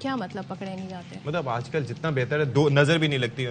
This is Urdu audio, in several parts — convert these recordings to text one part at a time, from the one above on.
کیا مطلب پکڑے نہیں جاتے؟ مطلب آج کل جتنا بہتر ہے دو نظر بھی نہیں لگتی.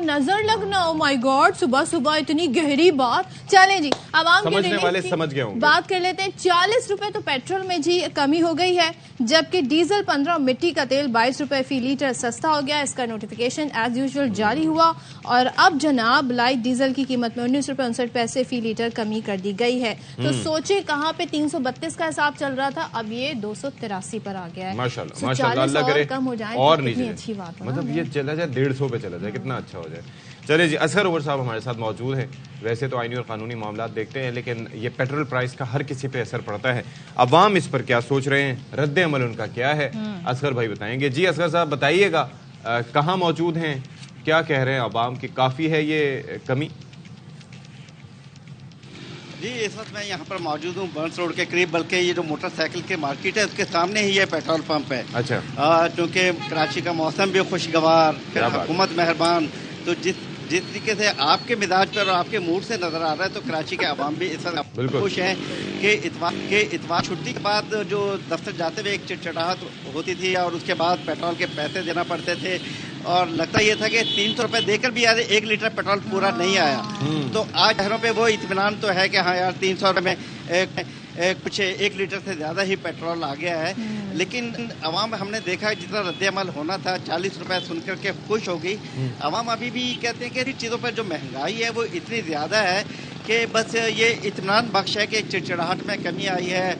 نظر لگنا، او مائی گاڈ، صبح صبح اتنی گہری بات. چلیں جی عوام کے سمجھنے والے سمجھ گئے ہوں گے. بات کر لیتے ہیں. 40 روپے تو پیٹرول میں جی کمی ہو گئی ہے، جبکہ ڈیزل 15 اور مٹی کا تیل 22 روپے فی لیٹر سستا ہو گیا. اس کا نوٹیفیکیشن ایز یوزول جاری ہوا اور اب جناب لائٹ ڈیزل کی قیمت میں 19 روپے 59 پیسے فی لیٹر کمی کر دی گئی ہے. تو سوچے کہاں پہ 332 کا حساب چل رہا تھا، اب یہ 283 پر آ گیا ہے. ماشاءاللہ ماشاءاللہ، اللہ کرے کم ہو جائے اور کتنی نہیں اچھی بات ہے. مطلب یہ چلا جائے 150 پہ چلا جائے کتنا اچھا ہو جائے. چلے جی، اصغر عمر صاحب ہمارے ساتھ موجود ہیں. ویسے تو آئینی اور قانونی معاملات دیکھتے ہیں، لیکن یہ پیٹرول پرائس کا ہر کسی پہ اثر پڑتا ہے. عوام اس پر کیا سوچ رہے ہیں، رد عمل ان کا کیا ہے، اصغر بھائی بتائیں گے. جی اصغر صاحب بتائیے گا، کہاں موجود ہیں، کیا کہہ رہے ہیں عوام کی کافی ہے یہ کمی؟ جی اس وقت میں یہاں پر موجود ہوں برنس روڈ کے قریب، بلکہ یہ جو موٹر سائیکل کی مارکیٹ ہے اس کے سامنے ہی یہ پیٹرول پمپ ہے. اچھا. چونکہ کراچی کا موسم بھی خوشگوار، پھر حکومت مہربان، تو جس طریقے سے آپ کے مزاج پر اور آپ کے موڈ سے نظر آ رہا ہے تو کراچی کے عوام بھی اس وقت خوش ہیں کہ اتوار چھٹی کے بعد جو دفتر جاتے ہوئے ایک چٹچٹاہٹ ہوتی تھی اور اس کے بعد پیٹرول کے پیسے دینا پڑتے تھے اور لگتا یہ تھا کہ 300 روپے دے کر بھی یار 1 لیٹر پیٹرول پورا نہیں آیا. تو آج شہروں پہ وہ اطمینان تو ہے کہ ہاں یار 300 روپے میں کچھ 1 لیٹر سے زیادہ ہی پیٹرول آ گیا ہے. لیکن عوام ہم نے دیکھا جتنا رد عمل ہونا تھا 40 روپے سن کر کے خوش ہو گئی. عوام ابھی بھی کہتے ہیں کہ چیزوں پر جو مہنگائی ہے وہ اتنی زیادہ ہے کہ بس یہ اطمینان بخش ہے کہ چڑچڑاہٹ میں کمی آئی ہے،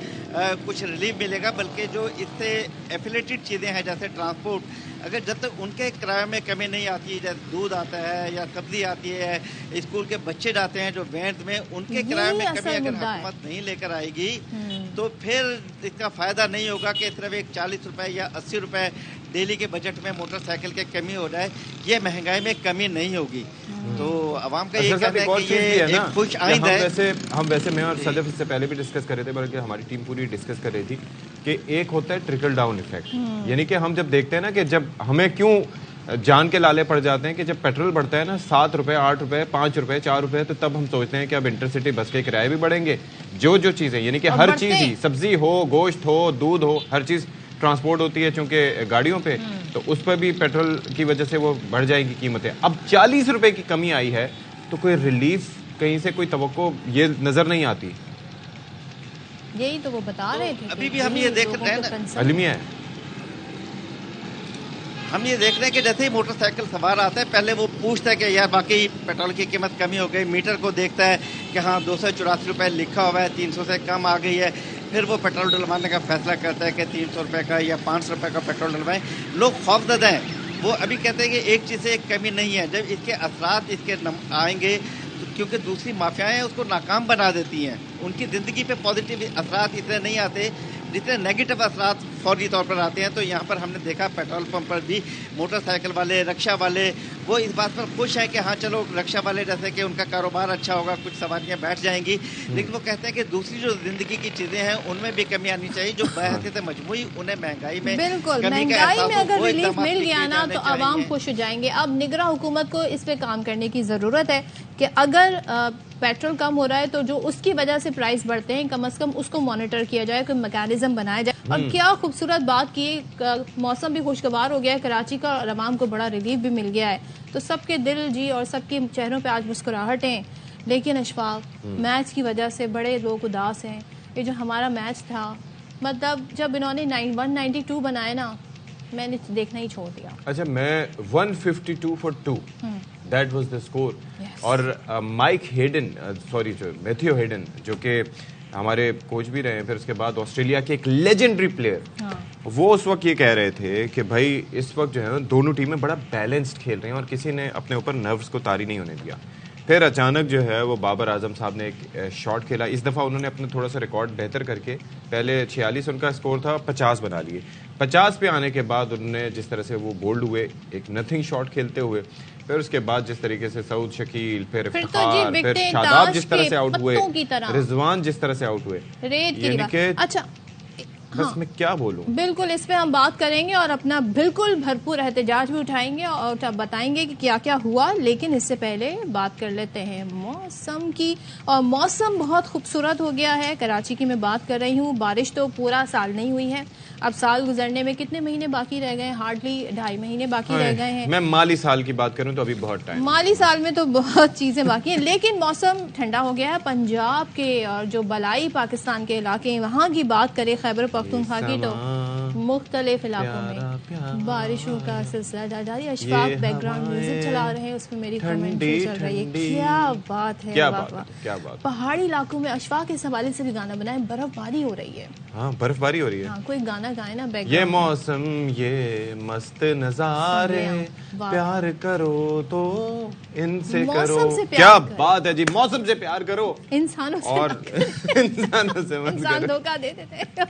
کچھ ریلیف ملے گا. بلکہ جو اس سے ایفیلیٹڈ چیزیں ہیں جیسے ٹرانسپورٹ، اگر جب تک ان کے کرایے میں کمی نہیں آتی، جیسے دودھ آتا ہے یا سبزی آتی ہے، اسکول کے بچے جاتے ہیں جو وینز میں، ان کے کرایے میں کمی اگر حکومت نہیں لے کر آئے گی تو پھر اس کا فائدہ نہیں ہوگا کہ صرف ایک 40 روپے یا 80 روپے ڈیلی کے بجٹ میں موٹر سائیکل کے کمی ہو جائے. یہ مہنگائی میں کمی نہیں ہوگی. تو عوام کا یہ کہنا ہے کہ یہ ایک خوش آئند ہے. ہم ویسے میں اور صدف اس سے پہلے بھی ڈسکس کر رہے تھے، بلکہ ہماری ٹیم پوری ڈسکس کر رہی تھی کہ ایک ہوتا ہے ٹرکل ڈاؤن ایفیکٹ. یعنی کہ ہم جب دیکھتے ہیں نا کہ جب ہمیں کیوں جان کے لالے پڑ جاتے ہیں کہ جب پیٹرول بڑھتا ہے نا 7 روپے 8 روپے 5 روپے 4 روپے، تو تب ہم سوچتے ہیں کہ اب انٹرسٹی بس کے کرائے بھی بڑھیں گے. جو چیزیں یعنی کہ ہر چیز ہی، سبزی ہو، گوشت ہو، دودھ ہو، ہر چیز ٹرانسپورٹ ہوتی ہے چونکہ گاڑیوں پہ، تو اس پہ بھی پیٹرول کی وجہ سے وہ بڑھ جائے گی قیمتیں. اب 40 روپے کی کمی آئی ہے تو کوئی ریلیف کہیں سے کوئی توقع یہ نظر نہیں آتی. یہی تو وہ بتا رہے تھے. ابھی بھی ہم یہ دیکھ رہے ہیں، المیہ ہے، ہم یہ دیکھ رہے ہیں کہ جیسے ہی موٹر سائیکل سوار آتا ہے پہلے وہ پوچھتا ہے کہ یار باقی پیٹرول کی قیمت کمی ہو گئی، میٹر کو دیکھتا ہے کہ ہاں 284 روپے لکھا ہوا ہے، 300 سے کم آ گئی ہے، پھر وہ پیٹرول ڈلوانے کا فیصلہ کرتا ہے کہ 300 روپے کا یا 500 روپے کا پیٹرول ڈلوائیں. لوگ خوفزدہ ہیں. وہ ابھی کہتے ہیں کہ ایک چیز سے ایک کمی نہیں ہے. جب اس کے اثرات اس کے آئیں گے کیونکہ دوسری مافیائیں اس کو ناکام بنا دیتی ہیں، ان کی زندگی پہ پازیٹیو اثرات اتنے نہیں آتے جتنے نیگیٹو اثرات فوری طور پر آتے ہیں. تو یہاں پر ہم نے دیکھا پیٹرول پمپ پر بھی موٹر سائیکل والے، رکشہ والے، وہ اس بات پر خوش ہیں کہ ہاں چلو رکشہ والے جیسے کہ ان کا کاروبار اچھا ہوگا، کچھ سواریاں بیٹھ جائیں گی. لیکن وہ کہتے ہیں کہ دوسری جو زندگی کی چیزیں ہیں ان میں بھی کمی آنی چاہیے جو بحیثیت مجموعی انہیں مہنگائی میں بالکل مہنگائی میں اگر ریلیف مل گیا نا تو عوام خوش ہو جائیں گے. اب نگراں حکومت کو اس پہ کام کرنے کی ضرورت ہے کہ اگر پیٹرول کم ہو رہا ہے تو جو اس کی وجہ سے پرائس بڑھتے ہیں کم از کم اس کو مانیٹر کیا جائے، کوئی میکانزم بنایا جائے. اور کیا خوبصورت بات کی، موسم بھی خوشگوار ہو گیا ہے کراچی کا اور عوام کو بڑا ریلیف بھی مل گیا ہے، تو سب کے دل جی اور سب کے چہروں پہ آج مسکراہٹیں. لیکن اشفاق، میچ کی وجہ سے بڑے لوگ اداس ہیں. یہ جو ہمارا میچ تھا، مطلب جب انہوں نے 192 بنائے نا، میں نے دیکھنا ہی چھوڑ دیا. اچھا، میں 152 for 2 that was the score. اور Mike Hayden, sorry Matthew Hayden جو کہ ہمارے کوچ بھی رہے ہیں، پھر اس کے بعد آسٹریلیا کے ایک لیجنڈری پلیئر، وہ اس وقت یہ کہہ رہے تھے کہ بھائی اس وقت جو ہے دونوں ٹیمیں بڑا بیلنسڈ کھیل رہی ہیں اور کسی نے اپنے اوپر نروز کو طاری نہیں ہونے دیا. پھر اچانک جو ہے وہ بابر اعظم صاحب نے ایک شاٹ کھیلا. اس دفعہ انہوں نے اپنا تھوڑا سا ریکارڈ بہتر کر کے، پہلے 46 ان کا اسکور تھا، 50 بنا لیے. 50 پہ آنے کے بعد انہوں نے جس طرح سے وہ بولڈ ہوئے ایک نتھنگ شاٹ کھیلتے ہوئے، پھر اس کے بعد جس طریقے سے سعود شکیل، پھر افتخار، پھر شاداب جس طرح سے آؤٹ ہوئے، رضوان جس طرح سے آؤٹ ہوئے، یعنی کہ اچھا بس میں کیا بولوں. بالکل اس پہ ہم بات کریں گے اور اپنا بالکل بھرپور احتجاج بھی اٹھائیں گے اور بتائیں گے کہ کیا کیا ہوا. لیکن اس سے پہلے بات کر لیتے ہیں موسم کی. اور موسم بہت خوبصورت ہو گیا ہے. کراچی کی میں بات کر رہی ہوں. بارش تو پورا سال نہیں ہوئی ہے. اب سال گزرنے میں کتنے مہینے باقی رہ گئے ہیں؟ ہارڈلی 2.5 مہینے باقی رہ گئے ہیں. میں مالی سال کی بات کروں تو ابھی بہت ٹائم. مالی سال میں تو بہت چیزیں باقی ہیں لیکن موسم ٹھنڈا ہو گیا ہے. پنجاب کے اور جو بلائی پاکستان کے علاقے ہیں وہاں کی بات کریں خیبر پختونخوا کی تو مختلف علاقوں میں بارشوں کا سلسلہ جاری. اشفاق بیک گراؤنڈ میوزک چلا رہے ہیں اس میں میری کمنٹری چل رہی ہے. کیا بات ہے. کیا بات. پہاڑی علاقوں میں اشفاق اس حوالے سے بھی گانا بنائے. برف باری ہو رہی ہے. ہاں برف باری ہو رہی ہے. کوئی گانا گائے نا بیک یہ موسم یہ مست نظارے پیار کرو تو ان سے کرو. کیا بات ہے جی. موسم سے پیار کرو. انسانوں سے اور انسانوں سے انسان دھوکہ دے دیتے.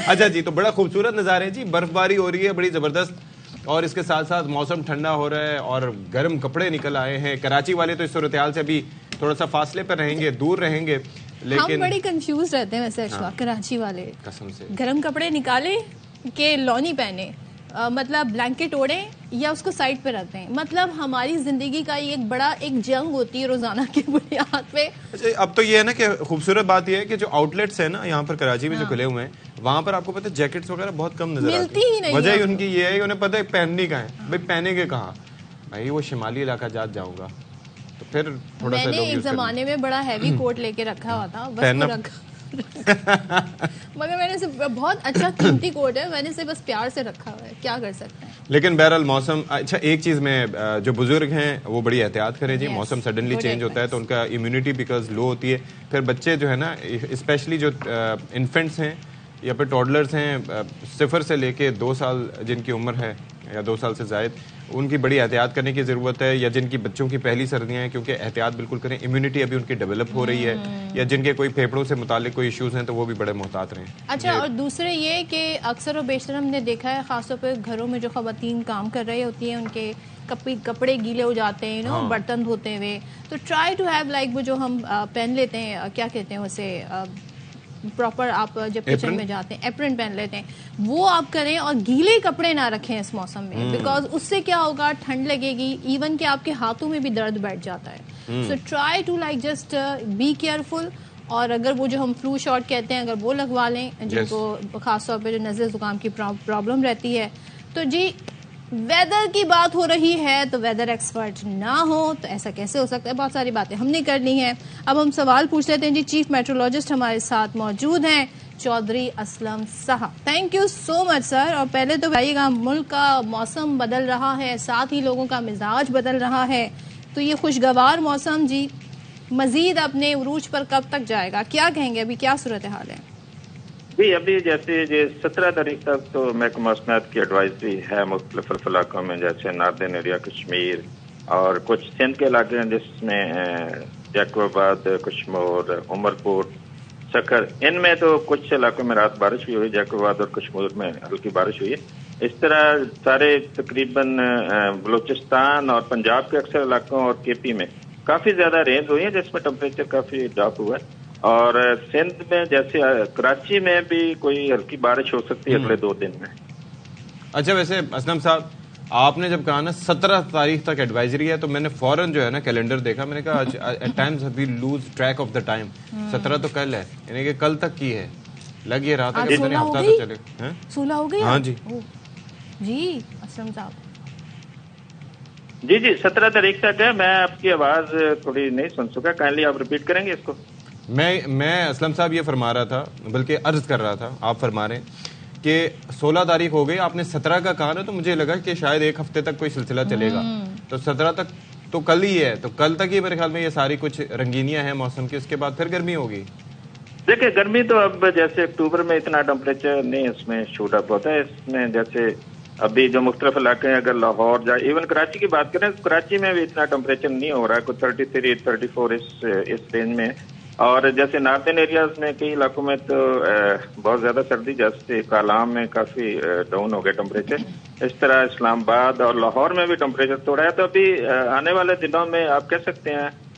اچھا جی تو بڑا خوبصورت نظارے ہیں جی. برف باری ہو رہی ہے بڑی زبردست اور اس کے ساتھ ساتھ موسم ٹھنڈا ہو رہا ہے اور گرم کپڑے نکل آئے ہیں. کراچی والے تو اس صورتحال سے ابھی تھوڑا سا فاصلے پر رہیں گے, دور رہیں گے. لیکن ہم بڑی کنفیوز رہتے ہیں ویسے اشفاق کراچی والے. قسم سے گرم کپڑے نکالے کہ لونی پہنے, مطلب بلینکٹ اوڑھیں یا اس کو سائڈ پہ رکھتے ہیں. مطلب ہماری زندگی کا ایک بڑا ایک جنگ ہوتی ہے روزانہ کی بنیاد پہ. اب تو یہ ہے نا کہ خوبصورت بات یہ ہے کہ جو آؤٹ لیٹس ہیں نا یہاں پر کراچی میں جو کھلے ہوئے ہیں وہاں پر آپ کو پتہ ہے جیکٹس وغیرہ بہت کم نظر ملتی ہی نہیں. وجہ ہی ان کی یہ ہے کہ انہیں پتہ ہے پہننی کہاں ہے. بھائی پہنے گے کہاں؟ بھائی وہ شمالی علاقہ جات جاؤں گا تو پھر تھوڑا سا. میں نے ایک زمانے میں بڑا ہیوی کوٹ لے کے رکھا ہوا تھا مگر میں نے بہت اچھا قیمتی کوٹ ہے, میں نے اسے بس پیار سے رکھا ہوا ہے. کیا کر سکتے ہیں. لیکن بہرحال موسم اچھا. ایک چیز میں جو بزرگ ہیں وہ بڑی احتیاط کریں جی. موسم سڈنلی چینج ہوتا ہے تو ان کا امیونٹی بیکاز لو ہوتی ہے. پھر بچے جو ہے نا اسپیشلی جو انفینٹس ہیں یا پھر ٹوڈلرز ہیں 0 سے لے کے 2 سال جن کی عمر ہے یا 2 سال سے زائد, ان کی بڑی احتیاط کرنے کی ضرورت ہے. یا جن کی بچوں کی پہلی سردیاں ہیں کیونکہ احتیاط بالکل کریں. امیونٹی ابھی ان کی ڈیولپ ہو رہی ہے یا جن کے کوئی پھیپھڑوں سے متعلق کوئی ایشوز ہیں تو وہ بھی بڑے محتاط رہیں. اچھا اور دوسرے یہ کہ اکثر و بیشتر ہم نے دیکھا ہے خاص طور پہ گھروں میں جو خواتین کام کر رہی ہوتی ہیں ان کے کپڑے گیلے ہو جاتے ہیں برتن دھوتے ہوئے. تو ٹرائی ٹو ہیو لائک وہ جو ہم پہن لیتے ہیں کیا کہتے ہیں اسے پراپر, آپ جب کچن میں جاتے ہیں ایپرن پہن لیتے ہیں وہ آپ کریں اور گیلے کپڑے نہ رکھیں اس موسم میں بیکاز اس سے کیا ہوگا ٹھنڈ لگے گی. ایون کہ آپ کے ہاتھوں میں بھی درد بیٹھ جاتا ہے. So try to like just be careful. اور اگر وہ جو ہم فلو شاٹ کہتے ہیں اگر وہ لگوا لیں جن کو خاص طور پہ جو نزلے زکام کی پرابلم رہتی ہے. تو جی ویدر کی بات ہو رہی ہے تو ویدر ایکسپرٹ نہ ہو تو ایسا کیسے ہو سکتا ہے. بہت ساری باتیں ہم نے کر لی ہیں. اب ہم سوال پوچھ لیتے ہیں جی. چیف میٹرولوجسٹ ہمارے ساتھ موجود ہیں چودھری اسلم صاحب. تھینک یو سو مچ سر. اور پہلے تو بتائیے گا ملک کا موسم بدل رہا ہے ساتھ ہی لوگوں کا مزاج بدل رہا ہے تو یہ خوشگوار موسم جی مزید اپنے عروج پر کب تک جائے گا؟ کیا کہیں گے, ابھی کیا صورتحال ہے؟ جی ابھی جیسے 17 تاریخ تک تو محکمہ موسمیات کی ایڈوائزری ہے مختلف علاقوں میں جیسے ناردرن ایریا کشمیر اور کچھ سندھ کے علاقے ہیں جس میں جیکو آباد, کشمور, عمر پور, سکھر, ان میں تو کچھ علاقوں میں رات بارش بھی ہوئی. جیکو آباد اور کشمور میں ہلکی بارش ہوئی ہے. اس طرح سارے تقریباً جیسے اور پنجاب کے اکثر علاقوں اور کے پی میں کافی زیادہ رینز ہوئی ہے جس میں ٹمپریچر کافی ڈراپ ہوا ہے. اور سندھ میں جیسے کراچی میں بھی کوئی ہلکی بارش ہو سکتی ہے اگلے 2 دن میں. اچھا ویسے اسلم صاحب آپ نے جب کہا نا 17 تاریخ تک ایڈوائزری ہے تو میں نے فوراً جو ہے نا کیلنڈر دیکھا. میں نے کہا at times we lose track of the time. 17 تو کل ہے یعنی کہ کل تک کی ہے. لگ یہ رہا تھا کہ ہفتہ تو چلے. 16 ہو گئی. ہاں جی جی اسلم صاحب جی 17 تاریخ تک ہے. میں آپ کی آواز تھوڑی نہیں سن سکا, کائنڈلی آپ ریپیٹ کریں گے اس کو. میں اسلم صاحب یہ فرما رہا تھا بلکہ عرض کر رہا تھا آپ فرما رہے ہیں کہ 16 تاریخ ہو گئی, آپ نے 17 کا کہا نا تو مجھے لگا کہ شاید 1 ہفتے تک کوئی سلسلہ چلے گا. تو 17 تک تو کل ہی ہے, تو کل تک ہی میرے خیال میں یہ ساری کچھ رنگینیاں ہیں موسم کی. اس کے بعد پھر گرمی ہوگی. دیکھیں گرمی تو اب جیسے اکتوبر میں اتنا ٹمپریچر نہیں اس میں شوٹ اپ ہوتا ہے. اس میں جیسے ابھی جو مختلف علاقے ہیں اگر لاہور جائے, ایون کراچی کی بات کریں تو کراچی میں بھی اتنا ٹمپریچر نہیں ہو رہا ہے, کوئی 33 34 اس رینج میں. اور جیسے ناردرن ایریاز میں کئی علاقوں میں تو بہت زیادہ سردی, جیسے کالام میں کافی ڈاؤن ہو گیا ٹمپریچر. اس طرح اسلام آباد اور لاہور میں بھی ٹمپریچر تھوڑا ہے. تو ابھی آنے والے دنوں میں آپ کہہ سکتے ہیں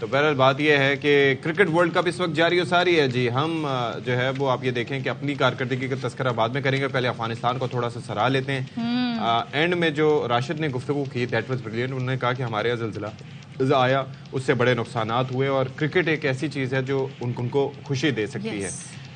تو بہرحال بات یہ ہے کہ کرکٹ ورلڈ کپ اس وقت جاری و ساری ہے جی. ہم جو ہے وہ آپ یہ دیکھیں کہ اپنی کارکردگی کا تذکرہ بعد میں کریں گے, پہلے افغانستان کو تھوڑا سا سراہ لیتے ہیں. اینڈ میں جو راشد نے گفتگو کی, دیٹ واز بریلینٹ. انہوں نے کہا کہ ہمارے یہاں زلزلہ آیا, اس سے بڑے نقصانات ہوئے, اور کرکٹ ایک ایسی چیز ہے جو ان کو خوشی دے سکتی ہے.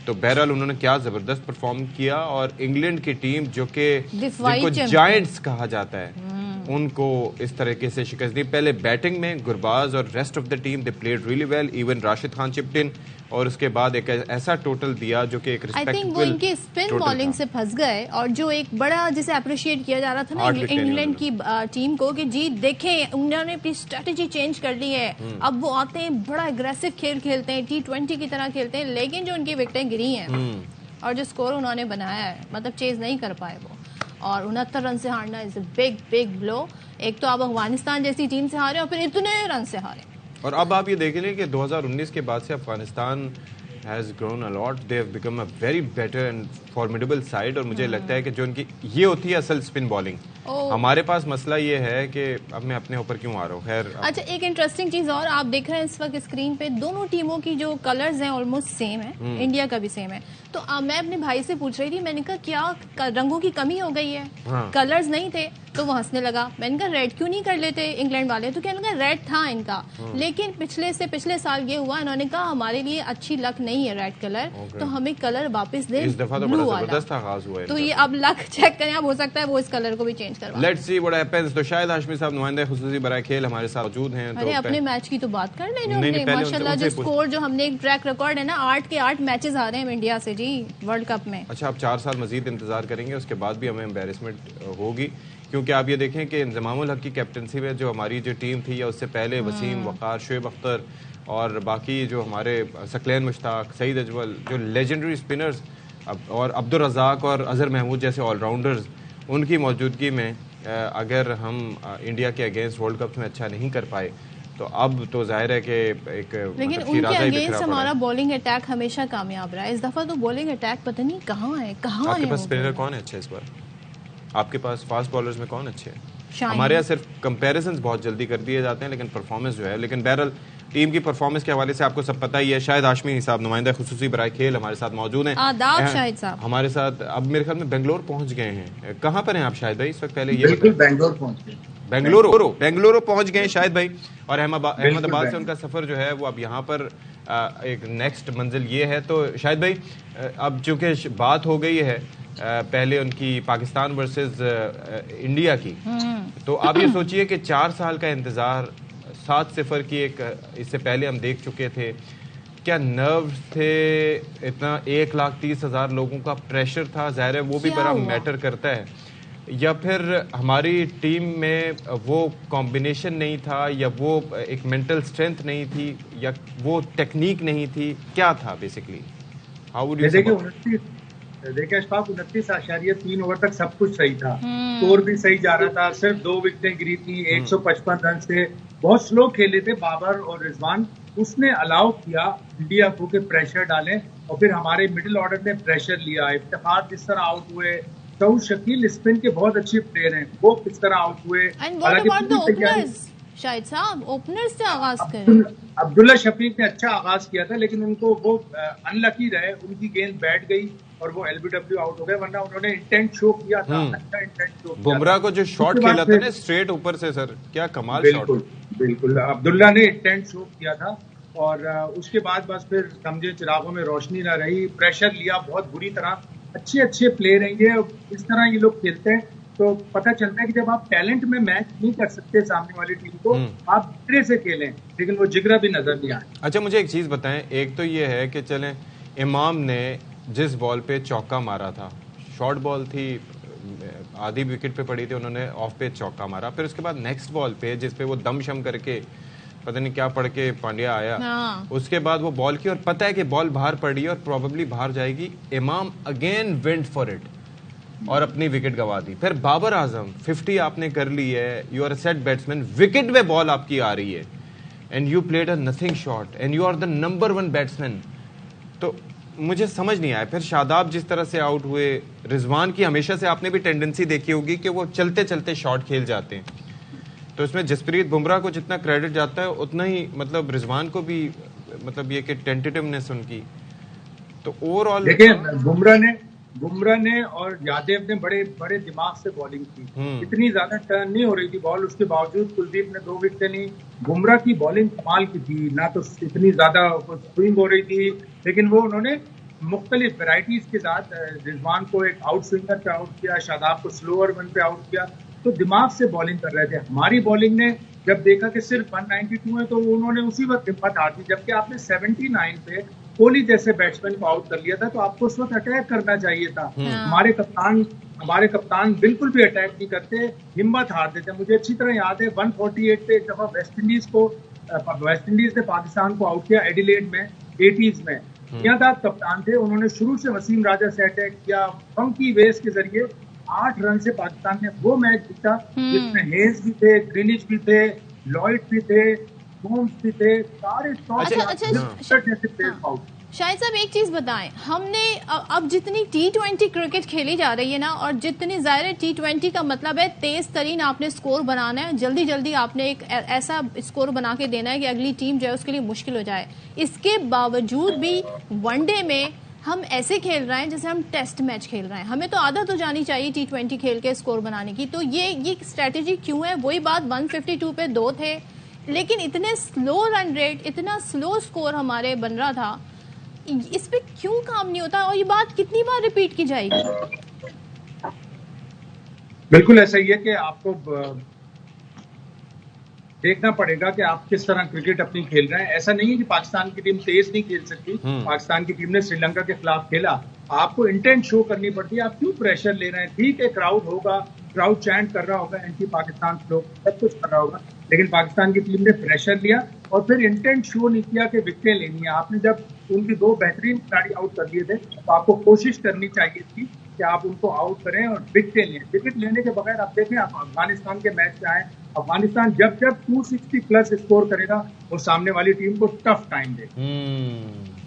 تو بہرحال انہوں نے کیا زبردست پرفارم کیا, اور انگلینڈ کی ٹیم جو کہ جن کو جائنٹس کہا جاتا ہے ان کو اس طریقے سے شکست دی. پہلے بیٹنگ میں گرباز اور rest of the team they played really well, even Rashid Khan chipped in, اور اس کے بعد ایک ایسا ٹوٹل دیا جو کہ ایک ریسپیکٹبل. آئی تھنک وہ ان کے اسپن بالنگ سے پھنس گئے, اور جو ایک بڑا جسے اپریشیٹ کیا جا رہا تھا نا انگلینڈ کی ٹیم کو کہ جی دیکھیں انہوں نے اپنی اسٹریٹجی چینج کر لی ہے, اب وہ آتے ہیں بڑا اگریسو کھیل کھیلتے ہیں, T20 کی طرح کھیلتے ہیں, لیکن جو ان کی وکٹیں گری ہیں اور جو اسکور انہوں نے بنایا ہے, مطلب چیز نہیں کر پائے وہ, اور 69 رن سے ہارنا از اے بگ بگ بلو. ایک تو آپ افغانستان جیسی ٹیم سے ہارے اور پھر اتنے رن سے ہارے. اور اب آپ یہ دیکھ لیں کہ 2019 کے بعد سے Afghanistan has grown a lot. They have become a very better and formidable side, اور مجھے لگتا ہے کہ جو ان کی یہ ہوتی ہے اصل اسپن بالنگ. ہمارے پاس مسئلہ یہ ہے کہ اب میں اپنے اوپر کیوں آ رہا ہوں. خیر اچھا, ایک انٹرسٹنگ چیز اور آپ دیکھ رہے ہیں اس وقت اسکرین پہ, دونوں ٹیموں کی جو کلرز ہیں آلموسٹ سیم ہے, انڈیا کا بھی سیم ہے. تو میں اپنے بھائی سے پوچھ رہی تھی, میں نے کہا کیا رنگوں کی کمی ہو گئی ہے, کلرز نہیں تھے, تو وہ ہنسنے لگا. میں نے کہا ریڈ کیوں نہیں کر لیتے انگلینڈ والے, تو کہنے لگا ریڈ تھا ان کا, لیکن پچھلے سال یہ ہوا, انہوں نے کہا ہمارے لیے اچھی لک نہیں ہے ریڈ کلر, تو ہمیں کلر واپس دیں بلو والا. تو یہ اب لک چیک کریں, اب ہو سکتا ہے وہ اس کلر کو بھی چینج کروائیں. Let's see what happens. تو شاہد ہاشمی صاحب نمائندہ خصوصی برائے کھیل ہمارے ساتھ موجود ہیں. ارے اپنے میچ کی تو بات کر لیں, جو ہم نے ماشاءاللہ جو اسکور, جو ہم نے ایک ٹریک ریکارڈ ہے نا, 8 کے 8 میچز آ رہے ہیں انڈیا سے جی ورلڈ کپ میں. اچھا, آپ 4 سال مزید انتظار کریں گے, اس کے بعد بھی ہمیں امبیرسمنٹ ہوگی, کیونکہ آپ یہ دیکھیں کہ انضمام الحق کی کیپٹنسی میں جو ہماری جو ٹیم تھی, یا اس سے پہلے وسیم, وقار, شعیب اختر اور باقی جو ہمارے ثقلین مشتاق, سعید اجول, جو لیجنڈری اسپنرز, اور عبدالرزاق اور اظہر محمود جیسے آل راؤنڈرز, ان کی موجودگی میں اگر ہم انڈیا کے اگینسٹ ورلڈ کپ میں اچھا نہیں کر پائے, تو اب تو ظاہر ہے کہ ایک, لیکن ان کے اگینسٹ ہمارا بولنگ اٹیک ہمیشہ کامیاب رہا ہے. اس دفعہ تو بولنگ اٹیک پتہ نہیں کہاں ہے. آپ کے پاس اسپنر کون ہے اچھے اس بار؟ آپ کے پاس فاسٹ بالرز میں کون اچھے ہیں؟ ہمارے یہاں صرف کمپیریزنز بہت جلدی کر دیے جاتے ہیں, لیکن پرفارمنس جو ہے, لیکن بہرحال ٹیم کی پرفارمنس کے حوالے سے آپ کو سب پتہ ہی ہے. شاہد ہاشمی صاحب نمائندہ خصوصی برائے کھیل ہمارے ساتھ موجود ہیں. آداب شاہد صاحب. ہمارے ساتھ اب میرے خیال میں بنگلور پہنچ گئے ہیں. کہاں پر ہیں آپ شاہد بھائی اس وقت؟ پہلے یہ بنگلور پہنچ گئے. بنگلورو پہنچ گئے شاہد بھائی, اور احمد آباد سے ان کا سفر جو ہے وہ اب یہاں پر ایک نیکسٹ منزل یہ ہے. تو شاہد بھائی, اب چونکہ بات ہو گئی ہے پہلے ان کی پاکستان ورسز انڈیا کی, تو آپ یہ سوچئے کہ 4 سال کا انتظار, 7-0 کی ایک, اس سے پہلے ہم دیکھ چکے تھے, کیا نروز تھے, اتنا 1,30,000 لوگوں کا پریشر تھا, ظاہر ہے وہ بھی بڑا میٹر کرتا ہے, یا پھر ہماری ٹیم میں وہ کمبینیشن نہیں تھا, یا وہ ایک مینٹل اسٹرینتھ نہیں تھی, یا وہ ٹیکنیک نہیں تھی, کیا تھا بیسکلی؟ ہاؤ وڈ یو دیکھیں اشفاق, 29.3 اوور تک سب کچھ صحیح تھا, اسکور بھی صحیح جا رہا تھا, صرف 2 وکٹیں گری تھی, 155 رن سے, بہت سلو کھیلے تھے بابر اور رضوان. اس نے الاؤ کیا انڈیا کو کہ پریشر ڈالیں, اور پھر ہمارے مڈل آرڈر نے پریشر لیا. افتخار جس طرح آؤٹ ہوئے, سعود شکیل اسپن کے بہت اچھے پلیئر ہیں, وہ کس طرح آؤٹ ہوئے. شاہد صاحب اوپنر سے آغاز کریں. عبداللہ شفیق نے اچھا آغاز کیا تھا, لیکن ان کو وہ ان لکی رہے, ان کی گیند بیٹھ گئی اور وہ LBW آؤٹ ہو گئے, ورنہ انہوں نے انٹینٹ شو کیا تھا, اچھا انٹینٹ شو. بمراہ کو جو شاٹ کھیلا تھا نا اسٹریٹ اوپر سے, سر کیا کمال شاٹ. بالکل عبداللہ نے انٹینٹ شو کیا تھا, اور اس کے بعد بس پھر سمجھے چراغوں میں روشنی نہ رہی, پریشر لیا بہت بری طرح. اچھے پلیئر ہیں یہ, اس طرح یہ لوگ کھیلتے ہیں تو پتہ چلتا ہے کہ جب آپ ٹیلنٹ میں میچ نہیں کر سکتے سامنے والی ٹیم کو, آپ جگرے سے کھیلیں, لیکن وہ جگرا بھی نظر نہیں آیا. اچھا مجھے ایک چیز بتائیں, ایک تو یہ ہے کہ چلیں امام نے جس بال پہ چوکا مارا تھا, شارٹ بال تھی, آدھی وکٹ پہ پڑی تھی, انہوں نے آف پہ چوکا مارا, پھر اس کے بعد نیکسٹ بال پہ جس پہ وہ دم شم کر کے پتہ نہیں کیا پڑھ کے پانڈیا آیا, اس کے بعد وہ بال کی, اور پتہ ہے کہ بال باہر پڑی ہے اور پروبیبلی باہر جائے گی, امام اگین وینٹ فار اٹ اور اپنی وکٹ گوا دی. پھر بابر اعظم 50 آپ نے کر لی ہے, you are a set batsman, wicket میں بال آپ کی آ رہی ہے, and you played a nothing shot, and you are the number 1 batsman. تو مجھے سمجھ نہیں آیا. پھر شاداب جس طرح سے آؤٹ ہوئے, رضوان کی ہمیشہ سے آپ نے بھی ٹینڈنسی دیکھی ہوگی کہ وہ چلتے چلتے شاٹ کھیل جاتے ہیں, تو اس میں جسپریت بمراہ کو جتنا کریڈٹ جاتا ہے اتنا ہی مطلب رضوان کو بھی مطلب یہ کہ ٹینٹیٹیونیس ان کی. تو اوور آل دیکھیں بمراہ نے اور یادیو نے بڑے بڑے دماغ سے بالنگ کی. اتنی زیادہ ٹرن نہیں ہو رہی تھی بال, اس کے باوجود کلدیپ نے 2 وکٹیں لی. بمراہ کی بالنگ کمال کی تھی, نہ تو اتنی زیادہ سوئنگ ہو رہی تھی, لیکن وہ انہوں نے مختلف ویرائٹیز کے ساتھ رضوان کو ایک آؤٹ سوئنگر پہ آؤٹ کیا, شاداب کو سلوور ون پہ آؤٹ کیا. تو دماغ سے بالنگ کر رہے تھے. ہماری بالنگ نے جب دیکھا کہ صرف 192 ہے تو انہوں نے اسی وقت ہمت ہار دی, جبکہ آپ نے 79 پہ کوہلی جیسے بیٹسمین کو آؤٹ کر لیا تھا, تو آپ کو اس وقت اٹیک کرنا چاہیے تھا. ہمارے کپتان بالکل بھی اٹیک نہیں کرتے, ہمت ہار دیتے. مجھے اچھی طرح یاد ہے 148 پہ ایک دفعہ ویسٹ انڈیز نے پاکستان کو آؤٹ کیا ایڈیلیڈ میں 80s میں. میاں کپتان تھے, انہوں نے شروع سے وسیم راجہ سے اٹیک کیا, فنکی ویز کے ذریعے 8 رن سے پاکستان نے وہ میچ جیتا, جس میں ہیز بھی تھے, گرینچ بھی تھے, لوئڈ بھی تھے, ہومز بھی تھے, سارے شاہد صاحب ایک چیز بتائیں, ہم نے اب جتنی T20 کرکٹ کھیلی جا رہی ہے نا, اور جتنی ظاہر T20 کا مطلب ہے تیز ترین آپ نے سکور بنانا ہے, جلدی جلدی آپ نے ایک ایسا سکور بنا کے دینا ہے کہ اگلی ٹیم جو ہے اس کے لیے مشکل ہو جائے. اس کے باوجود بھی ون ڈے میں ہم ایسے کھیل رہے ہیں جیسے ہم ٹیسٹ میچ کھیل رہے ہیں. ہمیں تو عادت ہو جانی چاہیے T20 کھیل کے سکور بنانے کی. تو یہ اسٹریٹجی کیوں ہے؟ وہی بات 152 پہ 2 تھے, لیکن اتنے سلو رن ریٹ, اتنا سلو سکور ہمارے بن رہا تھا, اس پہ کیوں کام نہیں ہوتا؟ اور یہ بات کتنی بار ریپیٹ کی جائے گی؟ بالکل ایسا ہی ہے کہ آپ کو دیکھنا پڑے گا کہ آپ کس طرح کرکٹ اپنی کھیل رہے ہیں. ایسا نہیں ہے کہ پاکستان کی ٹیم تیز نہیں کھیل سکتی. پاکستان کی ٹیم نے سری لنکا کے خلاف کھیلا, آپ کو انٹینٹ شو کرنی پڑتی ہے. آپ کیوں پریشر لے رہے ہیں؟ ٹھیک ہے کراؤڈ ہوگا, کراؤڈ چینٹ کر رہا ہوگا, اینٹی پاکستان لوگ سب کچھ کر رہا ہوگا, لیکن پاکستان کی ٹیم نے پریشر لیا اور پھر انٹینٹ شو نہیں کیا کہ وکٹیں لینی ہے. آپ نے جب ان کی 2 بہترین کھلاڑی آؤٹ کر دیے تھے تو آپ کو کوشش کرنی چاہیے تھی کہ آپ ان کو آؤٹ کریں اور وکٹیں لیں. وکٹ لینے کے بغیر آپ دیکھیں, آپ افغانستان کے میچ سے آئیں, افغانستان جب 260 پلس اسکور کرے گا اور سامنے والی ٹیم کو ٹف ٹائم دے.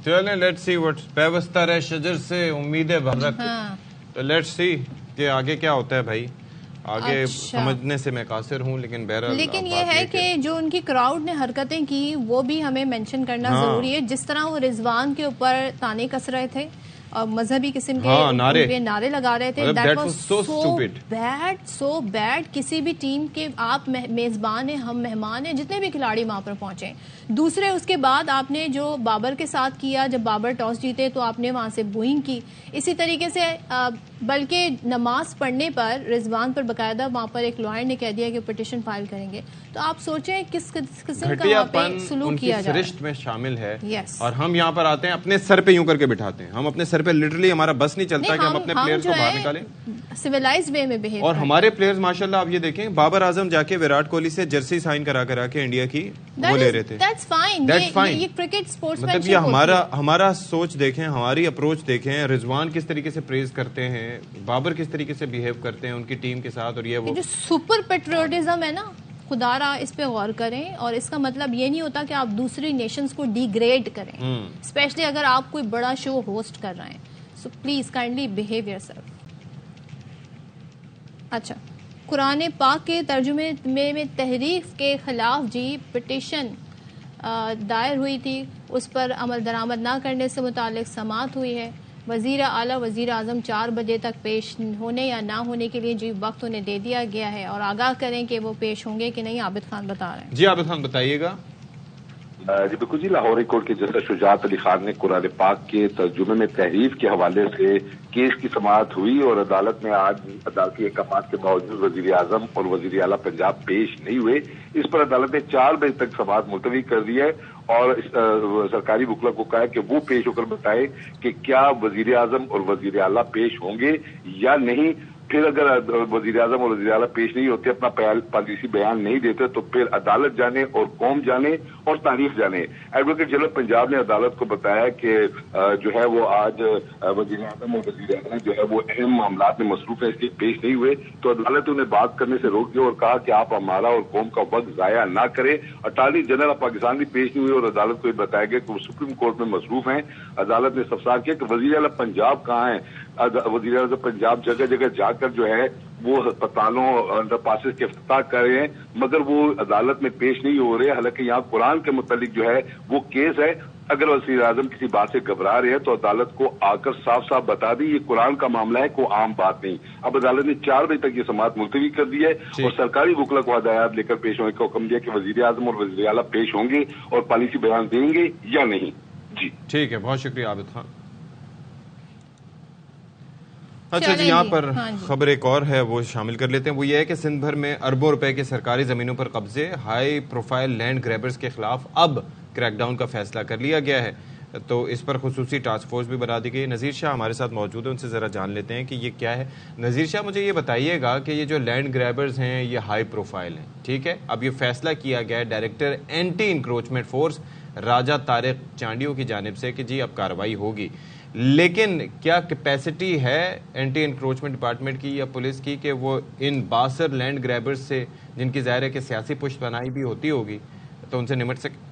چلیں لیٹس سی واٹس پیوستہ رہ شجر سے امیدیں بھرک. تو لیٹس سی کہ آگے کیا ہوتا ہے بھائی. آگے سمجھنے سے میں قاصر ہوں, لیکن یہ ہے کہ جو ان کی کراؤڈ نے حرکتیں کی وہ بھی ہمیں مینشن کرنا ضروری ہے. جس طرح وہ رضوان کے اوپر تانے کس رہے تھے اور مذہبی قسم کے نعرے لگا رہے تھے, دیٹ واز سو بیڈ. کسی بھی ٹیم کے آپ میزبان ہیں, ہم مہمان ہیں, جتنے بھی کھلاڑی وہاں پر پہنچے. دوسرے اس کے بعد آپ نے جو بابر کے ساتھ کیا, جب بابر ٹاس جیتے تو آپ نے وہاں سے بوئنگ کی. اسی طریقے سے بلکہ نماز پڑھنے پر رضوان پر باقاعدہ وہاں پر ایک لائر نے کہہ دیا کہ پٹیشن فائل کریں گے. تو آپ سوچیں کس قسم کا وہاں پہ سلوک کیا جائے. سرشت میں شامل ہے, اور ہم یہاں پر آتے ہیں اپنے سر پہ یوں کر کے بٹھاتے ہیں. ہم اپنے سر پہ لٹرلی ہمارا بس نہیں چلتا کہ ہم اپنے پلیئرز کو باہر نکالیں, سویلائزڈ وے میں بہیو. اور ہمارے پلیئرز ماشاءاللہ آپ یہ دیکھیں, بابر اعظم جا کے وراٹ کوہلی سے جرسی سائن کرا کے انڈیا کی وہ لے رہے تھے. That's fine. یہ کرکٹ سپورٹس مین مطلب یہ ہمارا سوچ دیکھیں, ہماری اپروچ دیکھیں. رضوان کس طریقے سے پریز کرتے ہیں, بابر کس طریقے سے بہیو کرتے ہیں ان کی ٹیم کے ساتھ, اور یہ وہ جو سپر پیٹریوٹزم ہے نا, خدا را اس پہ غور کریں. اور اس کا مطلب یہ نہیں ہوتا کہ آپ دوسری نیشنز کو ڈی گریڈ کریں, اسپیشلی اگر آپ کوئی بڑا شو ہوسٹ کر رہے ہیں. So please kindly behave your self. اچھا, قرآن پاک کے ترجمے میں تحریف کے خلاف پٹیشن دائر ہوئی تھی, اس پر عمل درآمد نہ کرنے سے متعلق سماعت ہوئی ہے. وزیر اعلیٰ وزیر اعظم 4 بجے تک پیش ہونے یا نہ ہونے کے لیے وقت انہیں دے دیا گیا ہے, اور آگاہ کریں کہ وہ پیش ہوں گے کہ نہیں. عابد خان بتا رہے ہیں. جی عابد خان بتائیے گا. جی بالکل جی, لاہور ہائی کورٹ کے جسٹس شجاعت علی خان نے قرآن پاک کے ترجمے میں تحریف کے حوالے سے کیس کی سماعت ہوئی, اور عدالت نے آج عدالتی احکامات کے باوجود وزیر اعظم اور وزیر اعلیٰ پنجاب پیش نہیں ہوئے. اس پر عدالت نے 4 بجے تک سماعت ملتوی کر دی ہے, اور سرکاری وکلا کو کہا ہے کہ وہ پیش ہو کر بتائے کہ کیا وزیر اعظم اور وزیر اعلیٰ پیش ہوں گے یا نہیں. پھر اگر وزیر اعظم اور وزیر اعلیٰ پیش نہیں ہوتے, اپنا پالیسی بیان نہیں دیتے, تو پھر عدالت جانے اور قوم جانے اور تاریخ جانے. ایڈوکیٹ جنرل پنجاب نے عدالت کو بتایا کہ جو ہے وہ آج وزیر اعظم اور وزیر اعلیٰ جو ہے وہ اہم معاملات میں مصروف ہے, اس لیے پیش نہیں ہوئے. تو عدالت انہیں بات کرنے سے روک دیا اور کہا کہ آپ ہمارا اور قوم کا وقت ضائع نہ کریں. اٹارنی جنرل آف پاکستان بھی پیش نہیں ہوئے, اور عدالت کو یہ بتایا گیا کہ وہ سپریم کورٹ میں مصروف ہیں. عدالت نے استفسار کیا کہ وزیر اعلیٰ پنجاب کہاں ہیں. وزیر اعظم پنجاب جگہ جگہ جا کر جو ہے وہ ہسپتالوں انڈر پاسز کے افتتاح کر رہے ہیں، مگر وہ عدالت میں پیش نہیں ہو رہے. حالانکہ یہاں قرآن کے متعلق جو ہے وہ کیس ہے. اگر وزیر اعظم کسی بات سے گھبرا رہے ہیں تو عدالت کو آ کر صاف صاف بتا دی یہ قرآن کا معاملہ ہے، کوئی عام بات نہیں. اب عدالت نے 4 بجے تک یہ سماعت ملتوی کر دی ہے اور سرکاری وکلا کو ہدایات لے کر پیش ہونے کا حکم دیا کہ وزیر اعظم اور وزیر اعلیٰ پیش ہوں گے اور پالیسی بیان دیں گے یا نہیں. جی ٹھیک ہے، بہت شکریہ عابد خان. اچھا جی، یہاں پر خبر ایک اور ہے وہ شامل کر لیتے ہیں. وہ یہ ہے کہ سندھ بھر میں اربوں روپے کے سرکاری زمینوں پر قبضے، ہائی پروفائل لینڈ گریبرز کے خلاف اب کریک ڈاؤن کا فیصلہ کر لیا گیا ہے. تو اس پر خصوصی ٹاسک فورس بھی بنا دی گئی. نذیر شاہ ہمارے ساتھ موجود ہیں، ان سے ذرا جان لیتے ہیں کہ یہ کیا ہے. نذیر شاہ، مجھے یہ بتائیے گا کہ یہ جو لینڈ گریبرز ہیں یہ ہائی پروفائل ہیں، ٹھیک ہے؟ اب یہ فیصلہ کیا گیا ہے ڈائریکٹر اینٹی انکروچمنٹ فورس راجہ طارق چانڈیو کی جانب سے کہ جی اب کارروائی ہوگی. لیکن کیا کیپیسٹی ہے اینٹی انکروچمنٹ ڈپارٹمنٹ کی یا پولیس کی کہ وہ ان باثر لینڈ گریبرز سے، جن کی ظاہر ہے کہ سیاسی پشت پناہی بھی ہوتی ہوگی، تو ان سے نمٹ سکے؟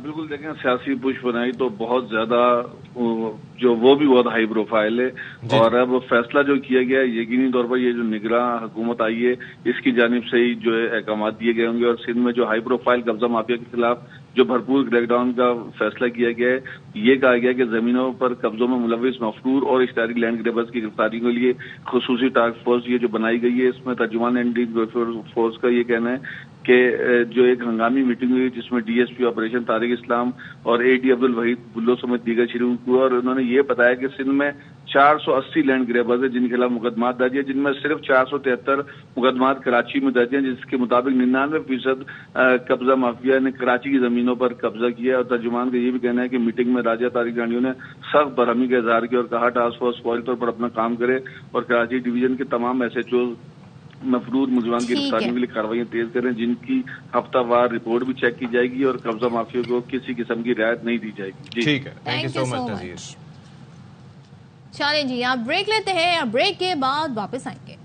بالکل، دیکھیں سیاسی پشت پناہی تو بہت زیادہ جو وہ بھی بہت ہائی پروفائل ہے. اور اب فیصلہ جو کیا گیا ہے یقینی طور پر یہ جو نگراں حکومت آئی ہے اس کی جانب سے ہی جو ہے احکامات دیے گئے ہوں گے. اور سندھ میں جو ہائی پروفائل قبضہ مافیا کے خلاف جو بھرپور کریک ڈاؤن کا فیصلہ کیا گیا ہے، یہ کہا گیا کہ زمینوں پر قبضوں میں ملوث مفرور اور اشتہاری لینڈ گریبرز کی گرفتاری کے لیے خصوصی ٹاسک فورس یہ جو بنائی گئی ہے، اس میں ترجمان اینٹی فورس کا یہ کہنا ہے کہ جو ایک ہنگامی میٹنگ ہوئی جس میں D S P operation Tariq Islam اور اے ڈی عبدالوحید بلو سمیت دیگر شریک ہوئے، اور انہوں نے یہ بتایا کہ سندھ میں 480 لینڈ گریبرز ہیں جن کے خلاف مقدمات درج ہیں، جن میں صرف 473 مقدمات کراچی میں درج ہیں، جس کے مطابق 99% قبضہ مافیا نے کراچی کی زمینوں پر قبضہ کیا. اور ترجمان کا یہ بھی کہنا ہے کہ میٹنگ میں راجہ طارق چانڈیو نے سخت برہمی کا اظہار کیا اور کہا ٹاسک فورس فوری طور پر اپنا کام کرے اور کراچی ڈویژن کے تمام ایس ایچ اوز مفرور ملزمان کی گرفتاری کے لیے کارروائیاں تیز کریں، جن کی ہفتہ وار رپورٹ بھی چیک کی جائے گی اور قبضہ مافیا کو کسی قسم کی رعایت نہیں دی جائے گی. ٹھیک ہے، تھینک یو سو مچ نذیر. چلیں جی، آپ بریک لیتے ہیں اور بریک کے بعد واپس آئیں گے.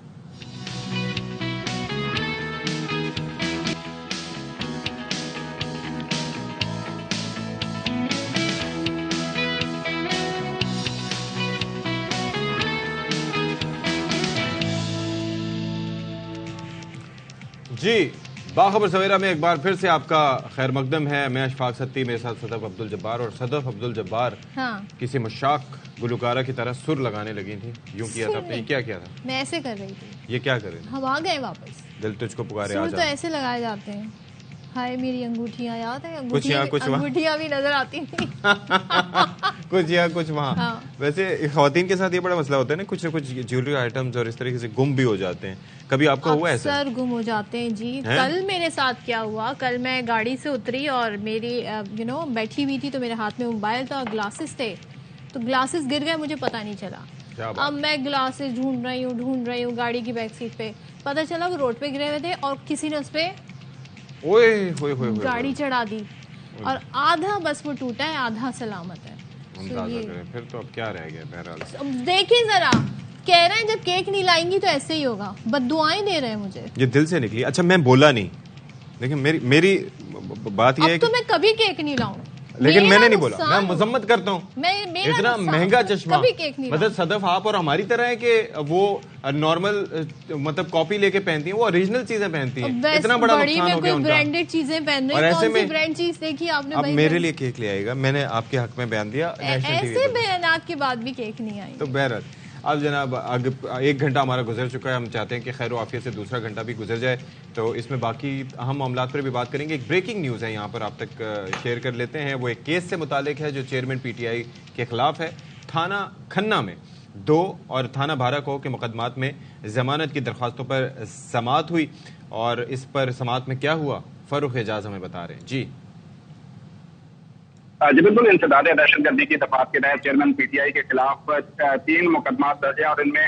جی، باخبر سویرا میں ایک بار پھر سے آپ کا خیر مقدم ہے. میں اشفاق ستی، میرے ساتھ صدف عبدالجبار. اور صدف عبدالجبار کسی مشاق گلوکارہ کی طرح سر لگانے لگی تھی. یوں کیا تھا آپ نے؟ کیا کیا تھا؟ میں ایسے کر رہی تھی. یہ کیا کر رہی تھی؟ ہم آ گئے واپس. دل تجھ کو پکارے سر تو ایسے لگائے جاتے ہیں. ہائے میری انگوٹھیاں یاد ہے؟ انگوٹھیاں بھی نظر آتی تھی. کچھ یہاں کچھ وہاں. ویسے خواتین کے ساتھ یہ بڑا مسئلہ ہوتا ہے نا، کچھ نہ کچھ جیولری آئٹمز اور اس طریقے سے گم بھی ہو جاتے ہیں. کبھی آپ کا ہوا ہے؟ سر گم ہو جاتے ہیں جی. کل میرے ساتھ کیا ہوا، کل میں گاڑی سے اتری اور میری بیٹھی ہوئی تھی تو میرے ہاتھ میں موبائل تھا اور گلاسز تھے، تو گلاسز گر گئے، مجھے پتا نہیں چلا. اب میں گلاسز ڈھونڈ رہی ہوں گاڑی کی بیک سیٹ پہ. پتا چلا وہ روڈ پہ گرے ہوئے تھے اور کسی نے اس پہ گاڑی چڑھا دی اور آدھا بس وہ ٹوٹا ہے، آدھا سلامت ہے. پھر تو اب کیا رہ گیا؟ بہرحال دیکھیں ذرا، کہہ رہے ہیں جب کیک نہیں لائیں گی تو ایسے ہی ہوگا. بد دعائیں دے رہے ہیں مجھے. یہ دل سے نکلی. اچھا میں بولا نہیں، لیکن میری بات یہ ہے کہ میں کبھی کیک نہیں لاؤں. لیکن میں نے نہیں بولا، میں مذمت کرتا ہوں. اتنا مہنگا چشمہ مطلب صدف آپ اور ہماری طرح ہے کہ وہ نارمل مطلب کاپی لے کے پہنتی ہیں، وہ اوریجنل چیزیں پہنتی ہیں. اتنا بڑا نقصان ہو گیا ان کا. برانڈیڈ چیزیں پہن رہی ہیں. کون سی برانڈ چیز دیکھی آپ نے؟ اب میرے لیے کیک لے آئے گا. میں نے آپ کے حق میں بیان دیا. ایسے بیانات کے بعد بھی کیک نہیں آئی. تو بہرحال اب جناب 1 گھنٹہ ہمارا گزر چکا ہے. ہم چاہتے ہیں کہ خیر و عافیت سے دوسرا گھنٹہ بھی گزر جائے، تو اس میں باقی اہم معاملات پر بھی بات کریں گے. ایک بریکنگ نیوز ہے یہاں پر آپ تک شیئر کر لیتے ہیں. وہ ایک کیس سے متعلق ہے جو چیئرمین پی ٹی آئی کے خلاف ہے. تھانہ کھنہ میں 2 اور تھانہ بھارا کے مقدمات میں ضمانت کی درخواستوں پر سماعت ہوئی. اور اس پر سماعت میں کیا ہوا، فاروق اعجاز ہمیں بتا رہے ہیں. جی بالکل، انسداد دہشت گردی کی دفعات کے تحت چیئرمین پی ٹی آئی کے خلاف 3 مقدمات درج ہیں اور ان میں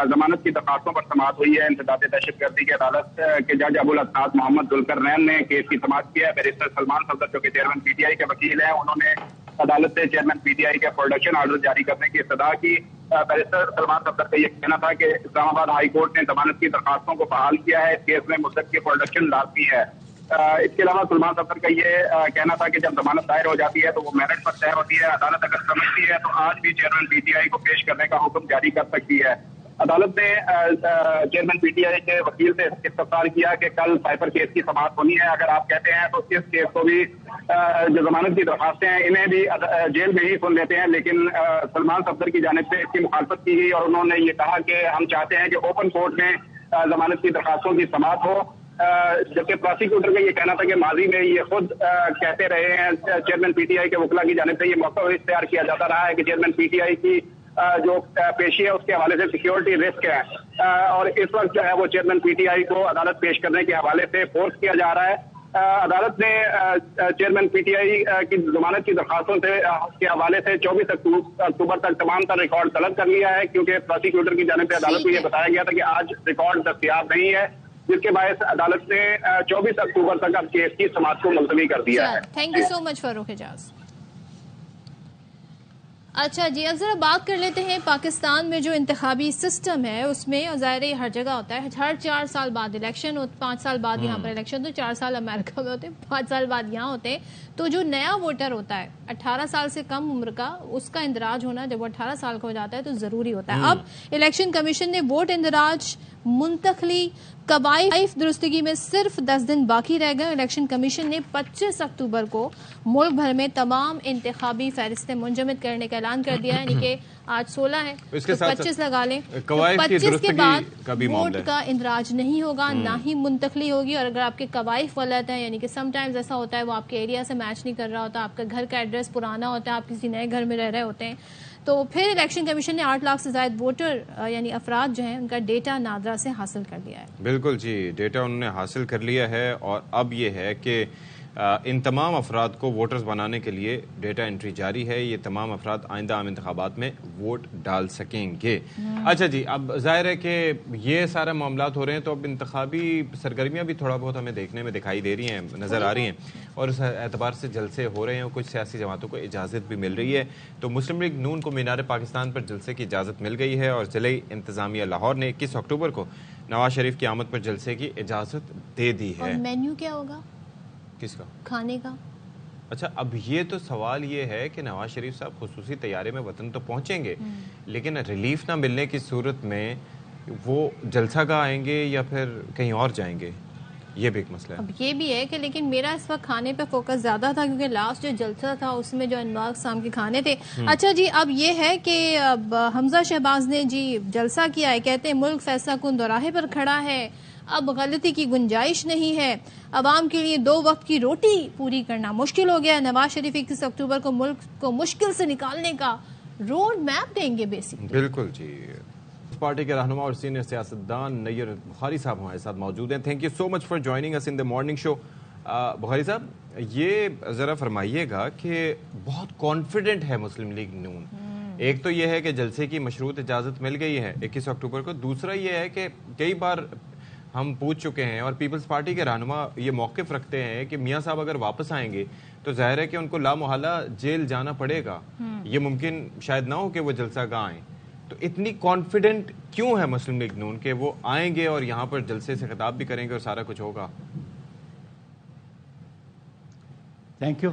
ضمانت کی درخواستوں پر سماعت ہوئی ہے. انسداد دہشت گردی کی عدالت کے جج ابوالاسعد محمد ذوالقرنین نے کیس کی سماعت کی ہے. بیرسٹر سلمان صفدر جو کہ چیئرمین پی ٹی آئی کے وکیل ہیں، انہوں نے عدالت سے چیئرمین پی ٹی آئی کے پروڈکشن آرڈر جاری کرنے کی استدعا کی. بیرسٹر سلمان صفدر کا یہ کہنا تھا کہ اسلام آباد ہائی کورٹ نے ضمانت کی درخواستوں کو بحال کیا ہے. اس کیس میں ملزم کی پروڈکشن لازمی ہے. اس کے علاوہ سلمان صفدر کا یہ کہنا تھا کہ جب ضمانت دائر ہو جاتی ہے تو وہ میرٹ پر طے ہوتی ہے. عدالت اگر سمجھتی ہے تو آج بھی چیئرمین پی ٹی آئی کو پیش کرنے کا حکم جاری کر سکتی ہے. عدالت نے چیئرمین پی ٹی آئی کے وکیل سے استفسار کیا کہ کل سائفر کیس کی سماعت ہونی ہے، اگر آپ کہتے ہیں تو اس کیس کو بھی جو ضمانت کی درخواستیں ہیں انہیں بھی جیل میں ہی سن لیتے ہیں، لیکن سلمان صفدر کی جانب سے اس کی مخالفت کی گئی اور انہوں نے یہ کہا کہ ہم چاہتے ہیں کہ اوپن کورٹ میں ضمانت کی درخواستوں کی سماعت ہو، جبکہ پروسیکیوٹر کا یہ کہنا تھا کہ ماضی میں یہ خود کہتے رہے ہیں چیئرمین پی ٹی آئی کے وکلا کی جانب سے یہ موقع اختیار کیا جاتا رہا ہے کہ چیئرمین پی ٹی آئی کی جو پیشی ہے اس کے حوالے سے سیکیورٹی رسک ہے اور اس وقت جو ہے وہ چیئرمین پی ٹی آئی کو عدالت پیش کرنے کے حوالے سے فورس کیا جا رہا ہے۔ عدالت نے چیئرمین پی ٹی آئی کی ضمانت کی درخواستوں سے کے حوالے سے 24 اکتوبر تک تمام تر ریکارڈ طلب کر لیا ہے، کیونکہ پروسیکیوٹر کی جانب سے عدالت کو یہ بتایا گیا تھا کہ آج ریکارڈ دستیاب نہیں ہے، جس کے باعث عدالت نے 24 اکتوبر تک اب کیس کی سماعت کو ملتوی کر دیا ہے۔ تھینک یو سو مچ فاروق حجاز۔ اچھا جی، اب ذرا بات کر لیتے ہیں پاکستان میں جو انتخابی سسٹم ہے اس میں، ظاہر ہے ہر جگہ ہوتا ہے، ہر 4 سال بعد الیکشن، 5 سال بعد یہاں پر الیکشن، تو 4 سال امریکہ میں ہوتے ہیں، 5 سال بعد یہاں ہوتے ہیں، تو جو نیا ووٹر ہوتا ہے 18 سال سے کم عمر کا، اس کا اندراج ہونا جب وہ 18 سال کا ہو جاتا ہے تو ضروری ہوتا ہے۔ اب الیکشن کمیشن نے ووٹ اندراج، منتقلی، قبائل درستگی میں صرف 10 دن باقی رہ گئے۔ الیکشن کمیشن نے 25 اکتوبر کو ملک بھر میں تمام انتخابی فہرستیں منجمد کرنے کا اعلان کر دیا، یعنی کہ آج 16 ہے تو 25 لگا لیں، 25 کے بعد ووٹ کا اندراج نہیں ہوگا، نہ ہی منتقلی ہوگی، اور اگر آپ کے قوائف غلط ہیں، یعنی کہ سم ٹائمز ایسا ہوتا ہے وہ آپ کے ایریا سے میچ نہیں کر رہا ہوتا، آپ کا گھر کا ایڈریس پرانا ہوتا ہے، آپ کسی نئے گھر میں رہ رہے ہوتے ہیں، تو پھر الیکشن کمیشن نے 8 لاکھ سے زائد ووٹر یعنی افراد جو ہیں ان کا ڈیٹا نادرا سے حاصل کر لیا ہے۔ بالکل جی، ڈیٹا انہوں نے حاصل کر لیا ہے، اور اب یہ ہے کہ ان تمام افراد کو ووٹرز بنانے کے لیے ڈیٹا انٹری جاری ہے، یہ تمام افراد آئندہ عام انتخابات میں ووٹ ڈال سکیں گے۔ اچھا جی، اب ظاہر ہے کہ یہ سارے معاملات ہو رہے ہیں تو اب انتخابی سرگرمیاں بھی تھوڑا بہت ہمیں دیکھنے میں دکھائی دے رہی ہیں، نظر آ رہی ہیں، اور اس اعتبار سے جلسے ہو رہے ہیں، اور کچھ سیاسی جماعتوں کو اجازت بھی مل رہی ہے۔ تو مسلم لیگ نون کو مینار پاکستان پر جلسے کی اجازت مل گئی ہے، اور ضلعی انتظامیہ لاہور نے 21 اکتوبر کو نواز شریف کی آمد پر جلسے کی اجازت دے دی ہے۔ اور مینیو کیا ہوگا کس کا؟ کھانے کا؟ اچھا، اب یہ تو سوال یہ ہے کہ نواز شریف صاحب خصوصی طیارے میں وطن تو پہنچیں گے، لیکن ریلیف نہ ملنے کی صورت میں وہ جلسہ گاہ آئیں گے یا پھر کہیں اور جائیں گے، یہ بھی ایک مسئلہ ہے۔ اب یہ بھی ہے کہ لیکن میرا اس وقت کھانے پہ فوکس زیادہ تھا، کیونکہ لاسٹ جو جلسہ تھا اس میں جو انواع اقسام کے کھانے تھے۔ اچھا جی، اب یہ ہے کہ اب حمزہ شہباز نے جی جلسہ کیا ہے، کہتے ہیں ملک فیصلہ کن دوراہے پر کھڑا ہے، اب غلطی کی گنجائش نہیں ہے، عوام کے لیے 2 وقت کی روٹی پوری کرنا مشکل ہو گیا۔ نواز شریف 21 اکتوبر کو ملک کو مشکل سے نکالنے کا روڈ میپ دیں گے بیسکلی۔ بالکل جی، پارٹی کے رہنما اور سینئر سیاستدان نیر بخاری صاحب ہمارے ساتھ موجود ہیں۔ Thank you so much for joining us in the morning show. Bukhari صاحب، یہ ذرا فرمائیے گا کہ بہت کانفیڈنٹ ہے مسلم لیگ نون، ایک تو یہ ہے کہ جلسے کی مشروط اجازت مل گئی ہے 21 اکتوبر کو، دوسرا یہ ہے کہ کئی بار ہم پوچھ چکے ہیں اور پیپلز پارٹی کے رہنما یہ موقف رکھتے ہیں کہ میاں صاحب اگر واپس آئیں گے تو ظاہر ہے کہ ان کو لامحالہ جیل جانا پڑے گا، یہ ممکن شاید نہ ہو کہ وہ جلسہ گاہ آئیں، تو اتنی کانفیڈنٹ کیوں ہے مسلم لیگ نون کہ وہ آئیں گے اور یہاں پر جلسے سے خطاب بھی کریں گے اور سارا کچھ ہوگا؟ تھینک یو،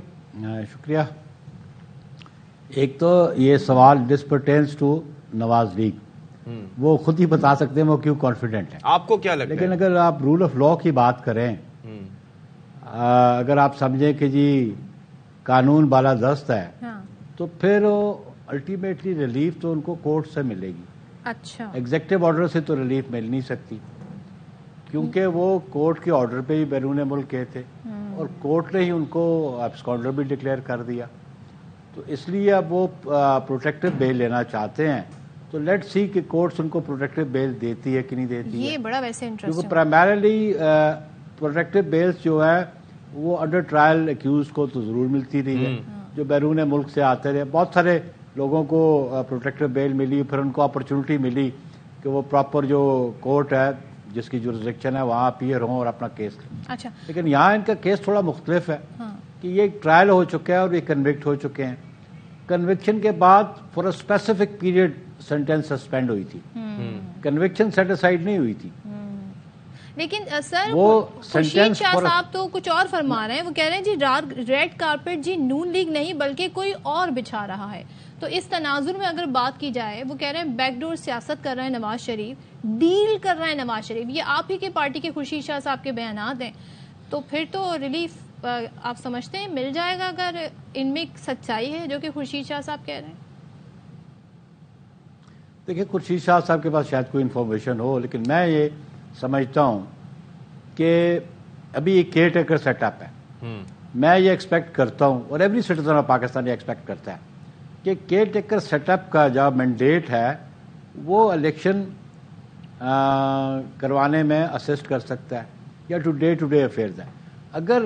شکریہ۔ ایک تو یہ سوال ڈس پرٹینس ٹو نواز لیگ، وہ خود ہی بتا سکتے ہیں وہ کیوں کانفیڈنٹ ہیں۔ آپ کو کیا لگتا ہے؟ لیکن اگر آپ رول آف لا کی بات کریں، اگر آپ سمجھیں کہ جی قانون بالادست ہے تو پھر الٹیمیٹلی ریلیف تو ان کو کورٹ سے ملے گی۔ اچھا، ایگزیکٹو آرڈر سے تو ریلیف مل نہیں سکتی، کیونکہ وہ کورٹ کے آرڈر پہ ہی بیرون ملک گئے تھے اور کورٹ نے ہی ان کو ایبسکانڈر بھی ڈکلیئر کر دیا، تو اس لیے اب وہ پروٹیکٹیو بیل لینا چاہتے ہیں، تو لیٹ سی کہ کورٹس ان کو پروٹیکٹیو بیل دیتی ہے کہ نہیں دیتی ہے۔ یہ بڑا ویسے انٹرسٹنگ، کیونکہ پرائمریلی پروٹیکٹیو بیلز جو ہے وہ انڈر ٹرائل ایکیوز کو تو ضرور ملتی رہی ہے، جو بیرون ملک سے آتے رہے، بہت سارے لوگوں کو پروٹیکٹیو بیل ملی، پھر ان کو اپرچونٹی ملی کہ وہ پراپر جو کورٹ ہے جس کی جورسڈکشن ہے وہاں اپیئر ہوں اور اپنا کیس لیں۔ اچھا، لیکن یہاں ان کا کیس تھوڑا مختلف ہے کہ یہ ایک ٹرائل ہو چکا ہے اور یہ کنوکٹ ہو چکے ہیں، کنوکشن کے بعد for a specific period sentence suspend ہوئی تھی، کنوکشن سیٹ اسائڈ نہیں ہوئی تھی۔ لیکن سر خورشید شاہ صاحب تو کچھ اور فرما رہے ہیں. وہ کہہ رہے ہیں جی ریڈ کارپیٹ جی نون لیگ نہیں بلکہ کوئی اور بچھا رہا ہے. تو اس تناظر میں اگر بات کی جائے, وہ کہہ رہے ہیں بیک ڈور سیاست کر رہے ہیں نواز شریف, ڈیل کر رہے ہیں نواز شریف. یہ آپ ہی کے پارٹی کے خورشید شاہ صاحب کے بیانات ہیں. تو پھر تو ریلیف آپ سمجھتے ہیں مل جائے گا اگر ان میں سچائی ہے جو کہ خورشید شاہ صاحب کہہ رہے ہیں؟ دیکھیں, خورشید شاہ صاحب کے پاس شاید کوئی انفارمیشن ہو, لیکن میں یہ سمجھتا ہوں کہ ابھی یہ کیئر ٹیکر سیٹ اپ ہے. میں یہ ایکسپیکٹ کرتا ہوں, اور ایوری سٹیزن آف پاکستان یہ ایکسپیکٹ کرتا ہے کہ کیئر ٹیکر سیٹ اپ کا جو مینڈیٹ ہے وہ الیکشن کروانے میں اسسٹ کر سکتا ہے یا ٹو ڈے افیئرز ہے. اگر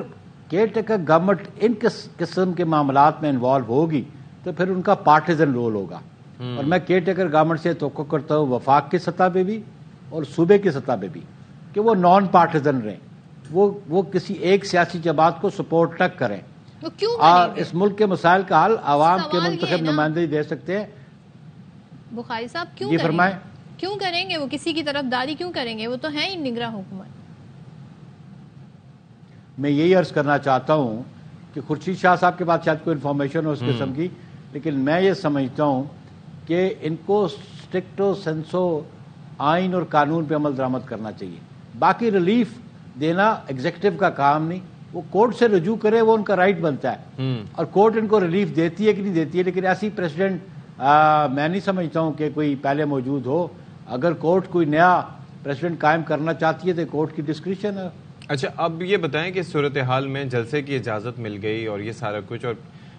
کیئر ٹیکر گورنمنٹ ان قسم کے معاملات میں انوالو ہوگی تو پھر ان کا پارٹیزن رول ہوگا. اور میں کیئر ٹیکر گورنمنٹ سے توقع کرتا ہوں وفاق کی سطح پہ بھی اور صوبے کی سطح پہ بھی کہ وہ نان پارٹیزن رہیں, وہ کسی ایک سیاسی جماعت کو سپورٹ نہ کریں. اور اس ملک کے مسائل کا حل عوام کے منتخب نمائندے دے سکتے ہیں. بخاری صاحب کیوں جی فرمائیں, کیوں کریں گے وہ کسی کی طرف داری کیوں کریں گے؟ وہ تو ہے ہی نگراں حکومت. میں یہی عرض کرنا چاہتا ہوں کہ خورشید شاہ صاحب کے پاس شاید کوئی انفارمیشن ہو اس قسم کی, لیکن میں یہ سمجھتا ہوں کہ ان کو اسٹرکٹو سینسو آئین اور قانون پہ عمل درآمد کرنا چاہیے. باقی ریلیف دینا ایگزیکٹو کا کام نہیں, وہ کورٹ سے رجوع کرے, وہ ان کا رائٹ بنتا ہے, اور کورٹ ان کو ریلیف دیتی ہے کہ نہیں دیتی ہے. لیکن ایسی پریسیڈنٹ میں نہیں سمجھتا ہوں کہ کوئی پہلے موجود ہو. اگر کورٹ کوئی نیا پریسیڈنٹ قائم کرنا چاہتی ہے تو کورٹ کی ڈسکریشن ہے. اچھا, اب یہ بتائیں کہ صورتحال میں جلسے کی اجازت مل گئی اور یہ سارا کچھ, اور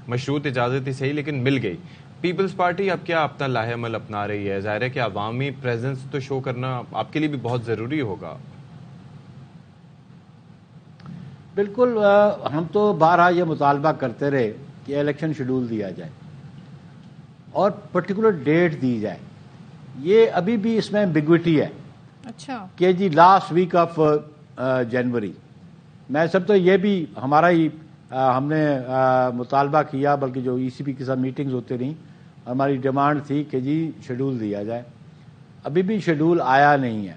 مشروط اجازت ہی صحیح لیکن مل گئی. پیپلز پارٹی اب کیا اپنا لاہ عمل اپنا رہی ہے؟ ظاہر ہے کہ عوامی پریزنس تو شو کرنا آپ کے لیے بھی بہت ضروری ہوگا. بالکل, ہم تو بارہا یہ مطالبہ کرتے رہے کہ الیکشن شیڈول دیا جائے اور پرٹیکولر ڈیٹ دی جائے. یہ ابھی بھی اس میں ایمبیگوٹی ہے. اچھا, کہ جی لاسٹ ویک آف جنوری. میں سب تو یہ بھی ہمارا ہی ہم نے مطالبہ کیا, بلکہ جو ای سی پی کے ساتھ میٹنگز ہوتے رہیں, ہماری ڈیمانڈ تھی کہ جی شیڈول دیا جائے. ابھی بھی شیڈول آیا نہیں ہے,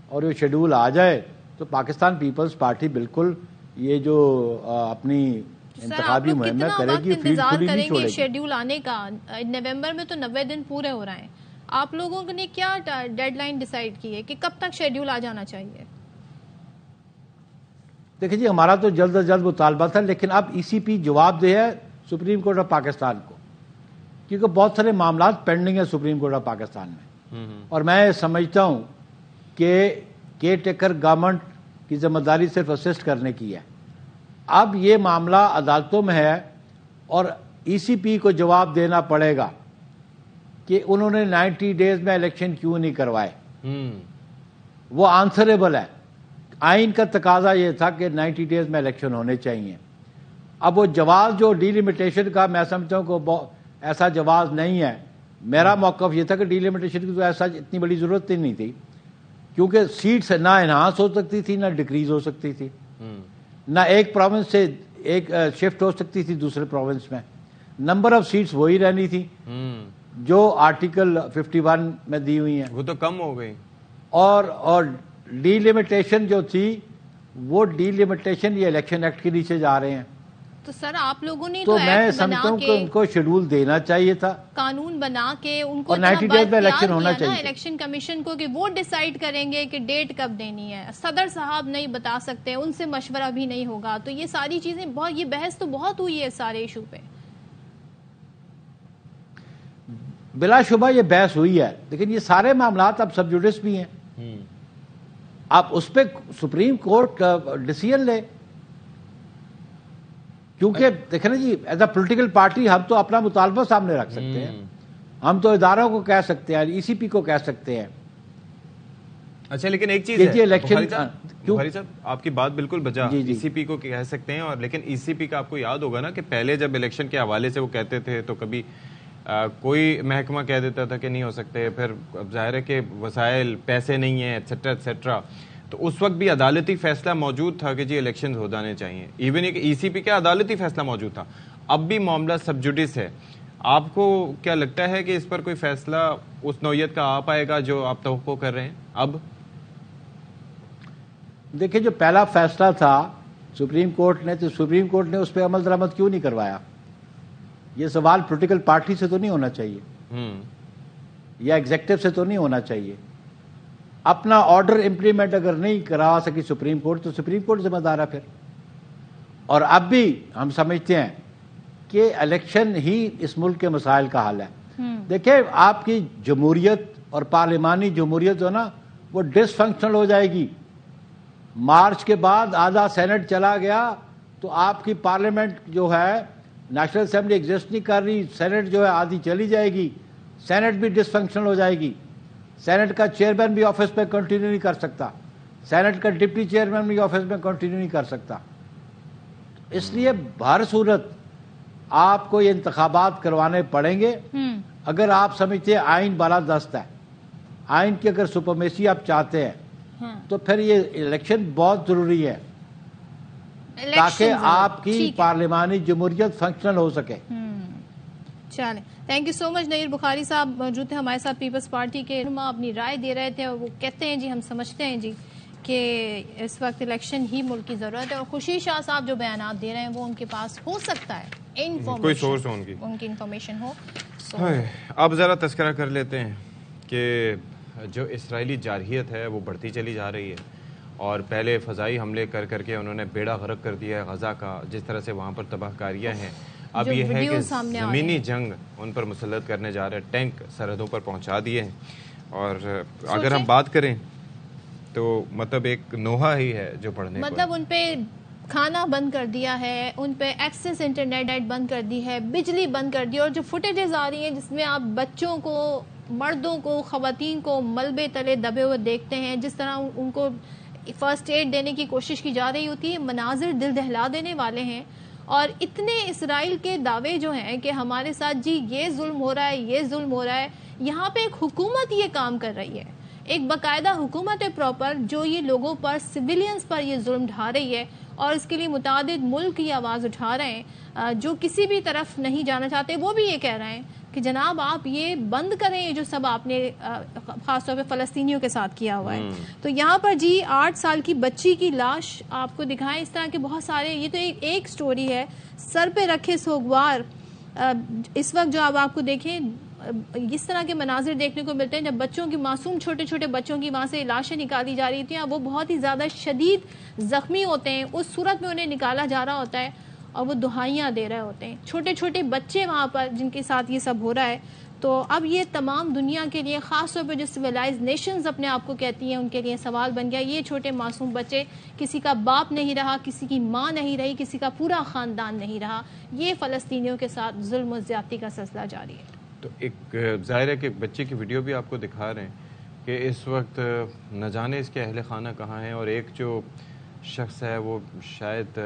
اور یہ شیڈول آ جائے تو پاکستان پیپلز پارٹی بالکل یہ جو اپنی انتخابی مہم کرے گی, فیلڈ کھلی نہیں چھوڑے گی. شیڈول آنے کا نومبر میں تو 90 دن پورے ہو رہے ہیں. آپ لوگوں نے کیا ڈیڈ لائن ڈیسائیڈ کی ہے کہ کب تک شیڈول آ جانا چاہیے؟ دیکھیں جی, ہمارا تو جلد از جلد مطالبہ تھا, لیکن اب ای سی پی جواب دے ہے سپریم کورٹ آف پاکستان کو, کیونکہ بہت سارے معاملات پینڈنگ ہیں سپریم کورٹ آف پاکستان میں. اور میں سمجھتا ہوں کہ کیئر ٹیکر گورنمنٹ کی ذمہ داری صرف اسسٹ کرنے کی ہے. اب یہ معاملہ عدالتوں میں ہے اور ای سی پی کو جواب دینا پڑے گا کہ انہوں نے 90 ڈیز میں الیکشن کیوں نہیں کروائے. وہ آنسریبل ہے. آئین کا تقاضا یہ تھا کہ 90 ڈیز میں الیکشن ہونے چاہیے. اب وہ جواز جو ڈیلیمیٹیشن کا, میں سمجھتا ہوں کہ ایسا جواز نہیں ہے. میرا موقف یہ تھا کہ ڈیلیمیٹیشن کی تو ایسا اتنی بڑی ضرورت ہی نہیں تھی, کیونکہ سیٹس نہ انہانس ہو سکتی تھی نہ ڈیکریز ہو سکتی تھی, نہ ایک پروونس سے ایک شفٹ ہو سکتی تھی دوسرے پروونس میں. نمبر آف سیٹس وہی رہنی تھی جو آرٹیکل 51 میں دی ہوئی ہیں, وہ تو کم ہو گئی. اور ڈی لمیٹیشن جو تھی وہ ڈی لمیٹیشن یہ الیکشن ایکٹ کے نیچے جا رہے ہیں. تو سر آپ لوگوں نے تو میں سمجھتا ہوں کہ ان کو شیڈول دینا چاہیے تھا, قانون بنا کے ان کو 90 ڈیز میں الیکشن ہونا چاہیے. الیکشن کمیشن کو کہ وہ ڈیسائیڈ کریں گے کہ ڈیٹ کب دینی ہے. صدر صاحب نہیں بتا سکتے, ان سے مشورہ بھی نہیں ہوگا. تو یہ ساری چیزیں بہت, یہ بحث تو بہت ہوئی ہے سارے ایشو پہ. بلا شبہ یہ بحث ہوئی ہے, لیکن یہ سارے معاملات اب سب جوڈس بھی ہیں. آپ اس پہ سپریم کورٹ ڈیسیژن لے, کیونکہ دیکھیں نا جی, ایز اے پولیٹیکل پارٹی ہم تو اپنا مطالبہ سامنے رکھ سکتے ہیں, ہم تو اداروں کو کہہ سکتے ہیں, ای سی پی کو کہہ سکتے ہیں. اچھا, لیکن ایک چیز ہے بخاری صاحب, آپ کی بات بالکل بجا, ای سی پی کو کہہ سکتے ہیں, اور لیکن ای سی پی کا آپ کو یاد ہوگا نا کہ پہلے جب الیکشن کے حوالے سے وہ کہتے تھے تو کبھی کوئی محکمہ کہہ دیتا تھا کہ نہیں ہو سکتے, پھر ظاہر ہے کہ وسائل پیسے نہیں ہیں ایٹسٹرا ایٹسٹرا. تو اس وقت بھی عدالتی فیصلہ موجود تھا کہ جی الیکشنز ہو جانے چاہیے. ایون ایک ای سی پی کا عدالتی فیصلہ موجود تھا. اب بھی معاملہ سب جوڈس ہے. آپ کو کیا لگتا ہے کہ اس پر کوئی فیصلہ اس نوعیت کا آ پائے گا جو آپ توقع کر رہے ہیں؟ اب دیکھیں جو پہلا فیصلہ تھا سپریم کورٹ نے، تو سپریم کورٹ نے اس پہ عمل درآمد کیوں نہیں کروایا؟ یہ سوال پولیٹیکل پارٹی سے تو نہیں ہونا چاہیے یا ایگزیکٹو سے تو نہیں ہونا چاہیے. اپنا آرڈر امپلیمنٹ اگر نہیں کرا سکی سپریم کورٹ تو سپریم کورٹ ذمہ دار ہے پھر. اور اب بھی ہم سمجھتے ہیں کہ الیکشن ہی اس ملک کے مسائل کا حل ہے. دیکھیں آپ کی جمہوریت اور پارلیمانی جمہوریت جو نا وہ ڈس فنکشنل ہو جائے گی. مارچ کے بعد آدھا سینٹ چلا گیا تو آپ کی پارلیمنٹ جو ہے نیشنل اسمبلی ایگزسٹ نہیں کر رہی، سینٹ جو ہے آدھی چلی جائے گی، سینٹ بھی ڈس فنکشنل ہو جائے گی. سینٹ کا چیئرمین بھی آفس پہ کنٹینیو نہیں کر سکتا، سینٹ کا ڈپٹی چیئرمین بھی آفس میں کنٹینیو نہیں کر سکتا. اس لیے ہر صورت آپ کو یہ انتخابات کروانے پڑیں گے. اگر آپ سمجھتے ہیں آئین بالادست ہے، آئین کی اگر سپرمیسی آپ چاہتے ہیں تو پھر یہ الیکشن بہت ضروری ہے تاکہ آپ کی پارلیمانی جمہوریت فنکشنل ہو سکے. چلیں، تھینک یو سو مچ. نیر بخاری صاحب موجود تھے ہمارے ساتھ، پیپلز پارٹی کے رہنما، اپنی رائے دے رہے تھے اور وہ کہتے ہیں جی ہم سمجھتے ہیں جی کہ اس وقت الیکشن ہی ملک کی ضرورت ہے. اور خوشی شاہ صاحب جو بیانات دے رہے ہیں وہ ان کے پاس ہو سکتا ہے کوئی سورس ہو ان کی انفارمیشن ہو. اب ذرا تذکرہ کر لیتے ہیں کہ جو اسرائیلی جارحیت ہے وہ بڑھتی چلی جا رہی ہے، اور پہلے فضائی حملے کر کر کے انہوں نے بیڑا غرق کر دیا ہے غزہ کا، جس طرح سے وہاں پر تباہ کاریاں ہیں. اب یہ ہے کہ زمینی جنگ ان پر مسلط کرنے جا رہے ہیں، ٹینک سرحدوں پر پہنچا دیے ہیں. اور اگر ہم بات کریں تو مطلب ایک نوحہ ہی ہے جو پڑھنے مطلب ان پہ کھانا بند کر دیا ہے، ان پہ ایکسس انٹرنیٹ بند کر دی ہے، بجلی بند کر دی. اور جو فوٹیجز آ رہی ہیں جس میں آپ بچوں کو، مردوں کو، خواتین کو ملبے تلے دبے ہوئے دیکھتے ہیں، جس طرح ان کو فرسٹ ایڈ دینے کی کوشش کی جا رہی ہوتی ہے، مناظر دل دہلا دینے والے ہیں. اور اتنے اسرائیل کے دعوے جو ہیں کہ ہمارے ساتھ جی یہ ظلم ہو رہا ہے، یہ ظلم ہو رہا ہے. یہاں پہ ایک حکومت یہ کام کر رہی ہے، ایک باقاعدہ حکومت ہے پراپر، جو یہ لوگوں پر، سویلینز پر یہ ظلم ڈھا رہی ہے. اور اس کے لیے متعدد ملک یہ آواز اٹھا رہے ہیں جو کسی بھی طرف نہیں جانا چاہتے. وہ بھی یہ کہہ رہے ہیں کہ جناب آپ یہ بند کریں یہ جو سب آپ نے خاص طور پہ فلسطینیوں کے ساتھ کیا ہوا ہے. تو یہاں پر جی 8 سال کی بچی کی لاش آپ کو دکھائیں. اس طرح کے بہت سارے، یہ تو ایک سٹوری ہے. سر پہ رکھے سوگوار، اس وقت جو آپ کو دیکھیں اس طرح کے مناظر دیکھنے کو ملتے ہیں جب بچوں کی، معصوم چھوٹے چھوٹے بچوں کی وہاں سے لاشیں نکالی جا رہی تھیں. وہ بہت ہی زیادہ شدید زخمی ہوتے ہیں، اس صورت میں انہیں نکالا جا رہا ہوتا ہے اور وہ دہائیاں دے رہے ہوتے ہیں. چھوٹے چھوٹے بچے وہاں پر جن کے ساتھ یہ سب ہو رہا ہے. تو اب یہ تمام دنیا کے لیے، خاص طور پہ جو سویلائز نیشنز اپنے آپ کو کہتی ہیں، ان کے لیے سوال بن گیا. یہ چھوٹے معصوم بچے، کسی کا باپ نہیں رہا، کسی کی ماں نہیں رہی، کسی کا پورا خاندان نہیں رہا. یہ فلسطینیوں کے ساتھ ظلم و زیادتی کا سلسلہ جاری ہے. تو ایک ظاہر ہے کہ بچے کی ویڈیو بھی آپ کو دکھا رہے ہیں کہ اس وقت نہ جانے اس کے اہل خانہ کہاں ہیں. اور ایک جو شخص ہے وہ شاید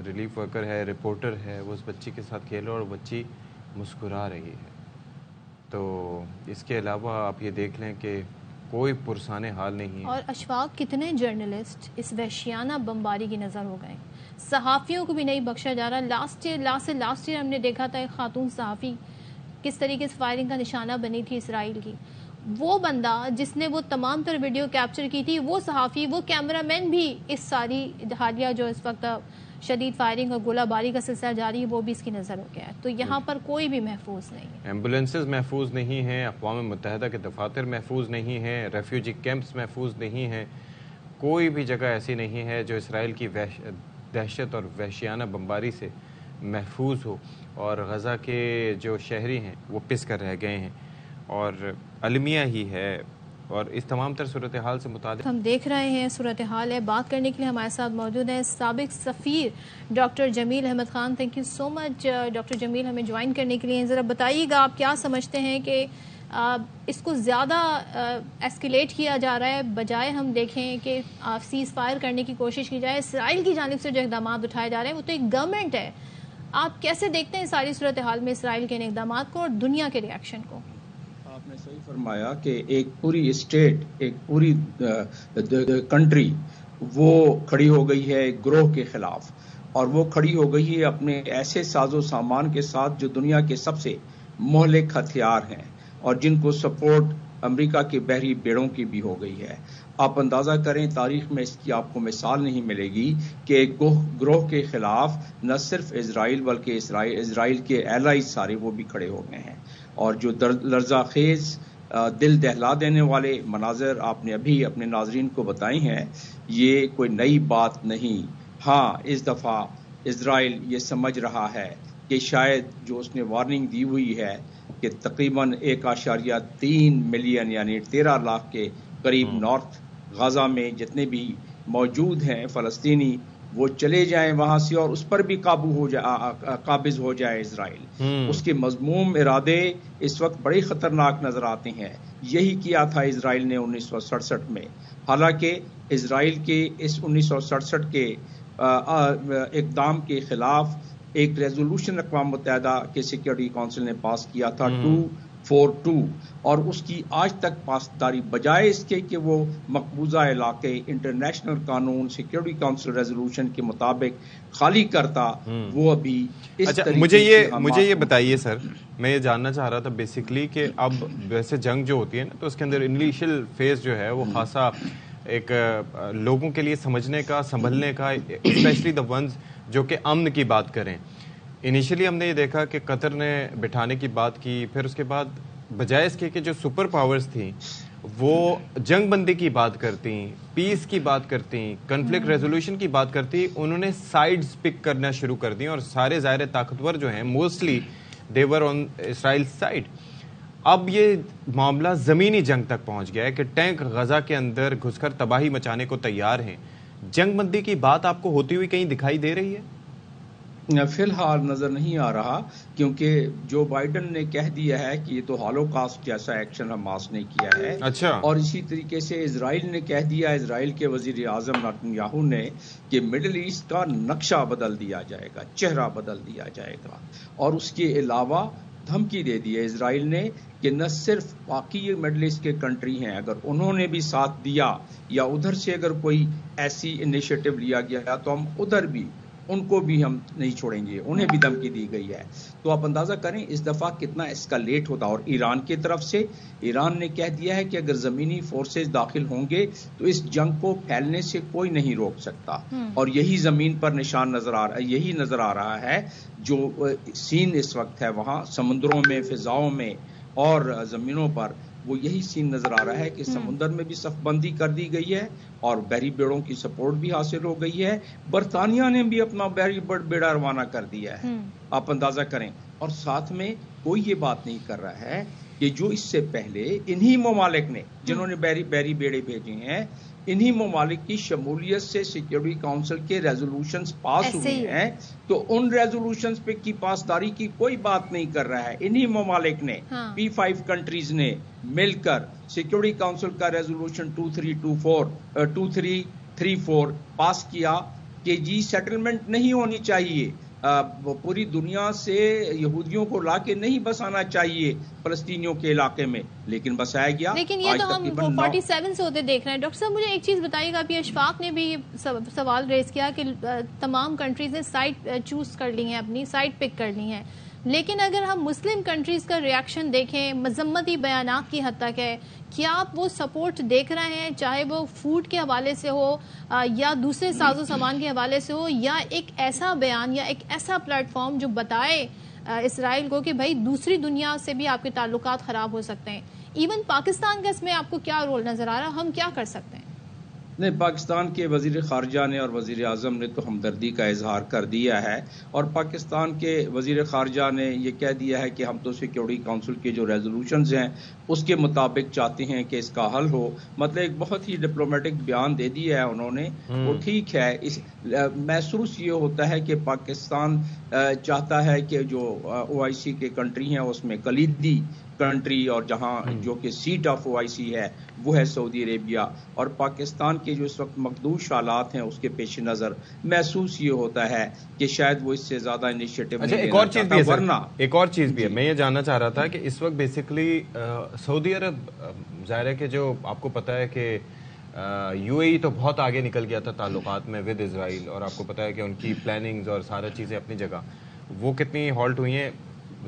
ریلیف ورکر ہے، رپورٹر ہے، وہ اس بچی کے ساتھ کھیل رہا ہے اور بچی مسکرا رہی ہے. تو اس کے علاوہ آپ یہ دیکھ لیں کہ کوئی پرسان حال نہیں ہے. اور اشفاق، کتنے جرنلسٹ اس وحشیانہ بمباری کی نظر ہو گئے. صحافیوں کو بھی نہیں بخشا جا رہا. لاسٹ ایئر ہم نے دیکھا تھا ایک خاتون صحافی کس طریقے سے فائرنگ کا نشانہ بنی تھی اسرائیل کی. وہ بندہ جس نے وہ تمام تر ویڈیو کیپچر کی تھی، وہ صحافی، وہ کیمرہ مین بھی اس ساری حالیہ جو اس وقت شدید فائرنگ اور گولہ باری کا سلسلہ جاری ہے وہ بھی اس کی نظر ہو گیا ہے. تو یہاں پر کوئی بھی محفوظ نہیں ہے. ایمبولینسز محفوظ نہیں ہیں، اقوام متحدہ کے دفاتر محفوظ نہیں ہیں، ریفیوجی کیمپس محفوظ نہیں ہیں. کوئی بھی جگہ ایسی نہیں ہے جو اسرائیل کی دہشت اور وحشیانہ بمباری سے محفوظ ہو. اور غزہ کے جو شہری ہیں وہ پس کر رہ گئے ہیں اور المیہ ہی ہے. اور اس تمام تر صورتحال سے متعلق ہم دیکھ رہے ہیں صورتحال ہے. بات کرنے کے لیے ہمارے ساتھ موجود ہیں سابق سفیر doctor Jamil Ahmed Khan. Thank you so much doctor Jamil ہمیں جوائن کرنے کے لیے. ذرا بتائیے گا آپ کیا سمجھتے ہیں کہ اس کو زیادہ ایسکیلیٹ کیا جا رہا ہے، بجائے ہم دیکھیں کہ سیز فائر کرنے کی کوشش کی جائے. اسرائیل کی جانب سے جو اقدامات اٹھائے جا رہے ہیں وہ تو ایک گورنمنٹ ہے. آپ کیسے دیکھتے ہیں ساری صورتحال میں اسرائیل کے ان اقدامات کو اور دنیا کے ریاکشن کو؟ آپ نے صحیح فرمایا کہ ایک پوری اسٹیٹ، ایک پوری کنٹری وہ کھڑی ہو گئی ہے ایک گروہ کے خلاف، اور وہ کھڑی ہو گئی ہے اپنے ایسے ساز و سامان کے ساتھ جو دنیا کے سب سے مہلک ہتھیار ہیں اور جن کو سپورٹ امریکہ کے بحری بیڑوں کی بھی ہو گئی ہے. آپ اندازہ کریں تاریخ میں اس کی آپ کو مثال نہیں ملے گی کہ ایک گروہ کے خلاف نہ صرف اسرائیل بلکہ اسرائیل کے ایلائز سارے وہ بھی کھڑے ہو گئے ہیں. اور جو لرزہ خیز دل دہلا دینے والے مناظر آپ نے ابھی اپنے ناظرین کو بتائے ہیں، یہ کوئی نئی بات نہیں. ہاں اس دفعہ اسرائیل یہ سمجھ رہا ہے کہ شاید جو اس نے وارننگ دی ہوئی ہے کہ تقریباً 1.3 ملین یعنی 13 لاکھ کے قریب نارتھ غزہ میں جتنے بھی موجود ہیں فلسطینی وہ چلے جائیں وہاں سے اور اس پر بھی قابض ہو جائے اسرائیل. اس کے مذموم ارادے اس وقت بڑے خطرناک نظر آتے ہیں. یہی کیا تھا اسرائیل نے 1967 میں. حالانکہ اسرائیل کے اس 1967 کے اقدام کے خلاف ایک ریزولوشن اقوام متحدہ کے سیکورٹی کونسل نے پاس کیا تھا 242 اور اس کی آج تک پاسداری بجائے اس کے کہ وہ مقبوضہ علاقے انٹرنیشنل قانون سیکورٹی کونسل ریزولوشن کے مطابق خالی کرتا وہ ابھی اس طریقے مجھے یہ بتائیے سر، میں یہ جاننا چاہ رہا تھا بیسیکلی کہ اب ویسے جنگ جو ہوتی ہے نا تو اس کے اندر انیشیل فیز جو ہے وہ خاصا ایک لوگوں کے لیے سمجھنے کا سنبھلنے کا، اسپیشلی دا ونز جو کہ امن کی بات کریں. انیشلی ہم نے یہ دیکھا کہ قطر نے بٹھانے کی بات کی، پھر اس کے بعد بجائے اس کے کہ جو سپر پاورز تھیں وہ جنگ بندی کی بات کرتی، پیس کی بات کرتی، کنفلکٹ ریزولوشن کی بات کرتی، انہوں نے سائیڈز پک کرنا شروع کر دی اور سارے ظاہر طاقتور جو ہیں mostly they were on Israel side. اب یہ معاملہ زمینی جنگ تک پہنچ گیا ہے کہ ٹینک غزہ کے اندر گھس کر تباہی مچانے کو تیار ہیں. جنگ بندی کی بات آپ کو ہوتی ہوئی کہیں دکھائی دے رہی ہے؟ فی الحال نظر نہیں آ رہا، کیونکہ جو بائیڈن نے کہہ دیا ہے کہ یہ تو ہالوکاسٹ جیسا ایکشن حماس نے کیا ہے. اچھا. اور اسی طریقے سے اسرائیل نے کہہ دیا، اسرائیل کے وزیر اعظم نیتن یاہو نے کہ مڈل ایسٹ کا نقشہ بدل دیا جائے گا، چہرہ بدل دیا جائے گا. اور اس کے علاوہ دھمکی دے دی ہے اسرائیل نے کہ نہ صرف باقی یہ مڈل ایسٹ کے کنٹری ہیں، اگر انہوں نے بھی ساتھ دیا یا ادھر سے اگر کوئی ایسی انیشیٹو لیا گیا تو ہم ادھر بھی ان کو بھی ہم نہیں چھوڑیں گے. انہیں بھی دھمکی دی گئی ہے. تو آپ اندازہ کریں اس دفعہ کتنا اسکیلیٹ ہوتا. اور ایران کی طرف سے ایران نے کہہ دیا ہے کہ اگر زمینی فورسز داخل ہوں گے تو اس جنگ کو پھیلنے سے کوئی نہیں روک سکتا. اور یہی زمین پر نشان نظر آ رہا ہے، یہی نظر آ رہا ہے جو سین اس وقت ہے وہاں سمندروں میں، فضاؤں میں اور زمینوں پر. وہ یہی سین نظر آ رہا ہے کہ سمندر میں بھی صف بندی کر دی گئی ہے اور بحری بیڑوں کی سپورٹ بھی حاصل ہو گئی ہے. برطانیہ نے بھی اپنا بحری بیڑا روانہ کر دیا ہے. آپ اندازہ کریں. اور ساتھ میں کوئی یہ بات نہیں کر رہا ہے کہ جو اس سے پہلے انہی ممالک نے جنہوں نے بحری بیڑے بھیجے ہیں، انہی ممالک کی شمولیت سے سیکورٹی کونسل کے ریزولوشنز پاس ہوئے ہیں، تو ان ریزولوشنز پہ کی پاسداری کی کوئی بات نہیں کر رہا ہے. انہی ممالک نے P5 کنٹریز نے مل کر سیکورٹی کونسل کا ریزولوشن 2334 پاس کیا کہ جی سیٹلمنٹ نہیں ہونی چاہیے، پوری دنیا سے یہودیوں کو لا کے نہیں بسانا چاہیے فلسطینیوں کے علاقے میں، لیکن بسایا گیا. لیکن یہ تو ہم 47 سے ہوتے دیکھ رہے ہیں. ڈاکٹر صاحب مجھے ایک چیز بتائیے گا، ابھی اشفاق نے بھی سوال ریز کیا کہ تمام کنٹریز نے سائٹ چوز کر لی ہیں، اپنی سائٹ پک کر لی ہیں، لیکن اگر ہم مسلم کنٹریز کا ریاکشن دیکھیں مذمتی بیانات کی حد تک ہے، کیا آپ وہ سپورٹ دیکھ رہے ہیں، چاہے وہ فوڈ کے حوالے سے ہو یا دوسرے ساز و سامان کے حوالے سے ہو، یا ایک ایسا بیان یا ایک ایسا پلیٹ فارم جو بتائے اسرائیل کو کہ بھائی دوسری دنیا سے بھی آپ کے تعلقات خراب ہو سکتے ہیں؟ ایون پاکستان کا اس میں آپ کو کیا رول نظر آ رہا، ہم کیا کر سکتے ہیں؟ نہیں، پاکستان کے وزیر خارجہ نے اور وزیر اعظم نے تو ہمدردی کا اظہار کر دیا ہے، اور پاکستان کے وزیر خارجہ نے یہ کہہ دیا ہے کہ ہم تو سیکورٹی کونسل کے جو ریزولوشنز ہیں اس کے مطابق چاہتے ہیں کہ اس کا حل ہو. مطلب ایک بہت ہی ڈپلومیٹک بیان دے دیا ہے انہوں نے. وہ ٹھیک ہے، محسوس یہ ہوتا ہے کہ پاکستان چاہتا ہے کہ جو OIC کے کنٹری ہیں اس میں کلیدی کنٹری اور جہاں جو کہ سیٹ آف OIC ہے وہ ہے سعودی عربیہ، اور پاکستان کے جو اس وقت مخدوش حالات ہیں اس کے پیش نظر محسوس یہ ہوتا ہے کہ شاید وہ اس سے زیادہ انیشیٹو نہیں لینا چاہتا. ورنہ ایک اور چیز بھی ہے، میں یہ جاننا چاہ رہا تھا کہ اس وقت بیسیکلی سعودی عرب ظاہر ہے کہ جو آپ کو پتا ہے کہ UAE تو بہت آگے نکل گیا تھا تعلقات میں ود اسرائیل، اور آپ کو پتا ہے کہ ان کی پلاننگز اور سارا چیزیں اپنی جگہ وہ کتنی ہالٹ ہوئی ہیں.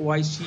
OIC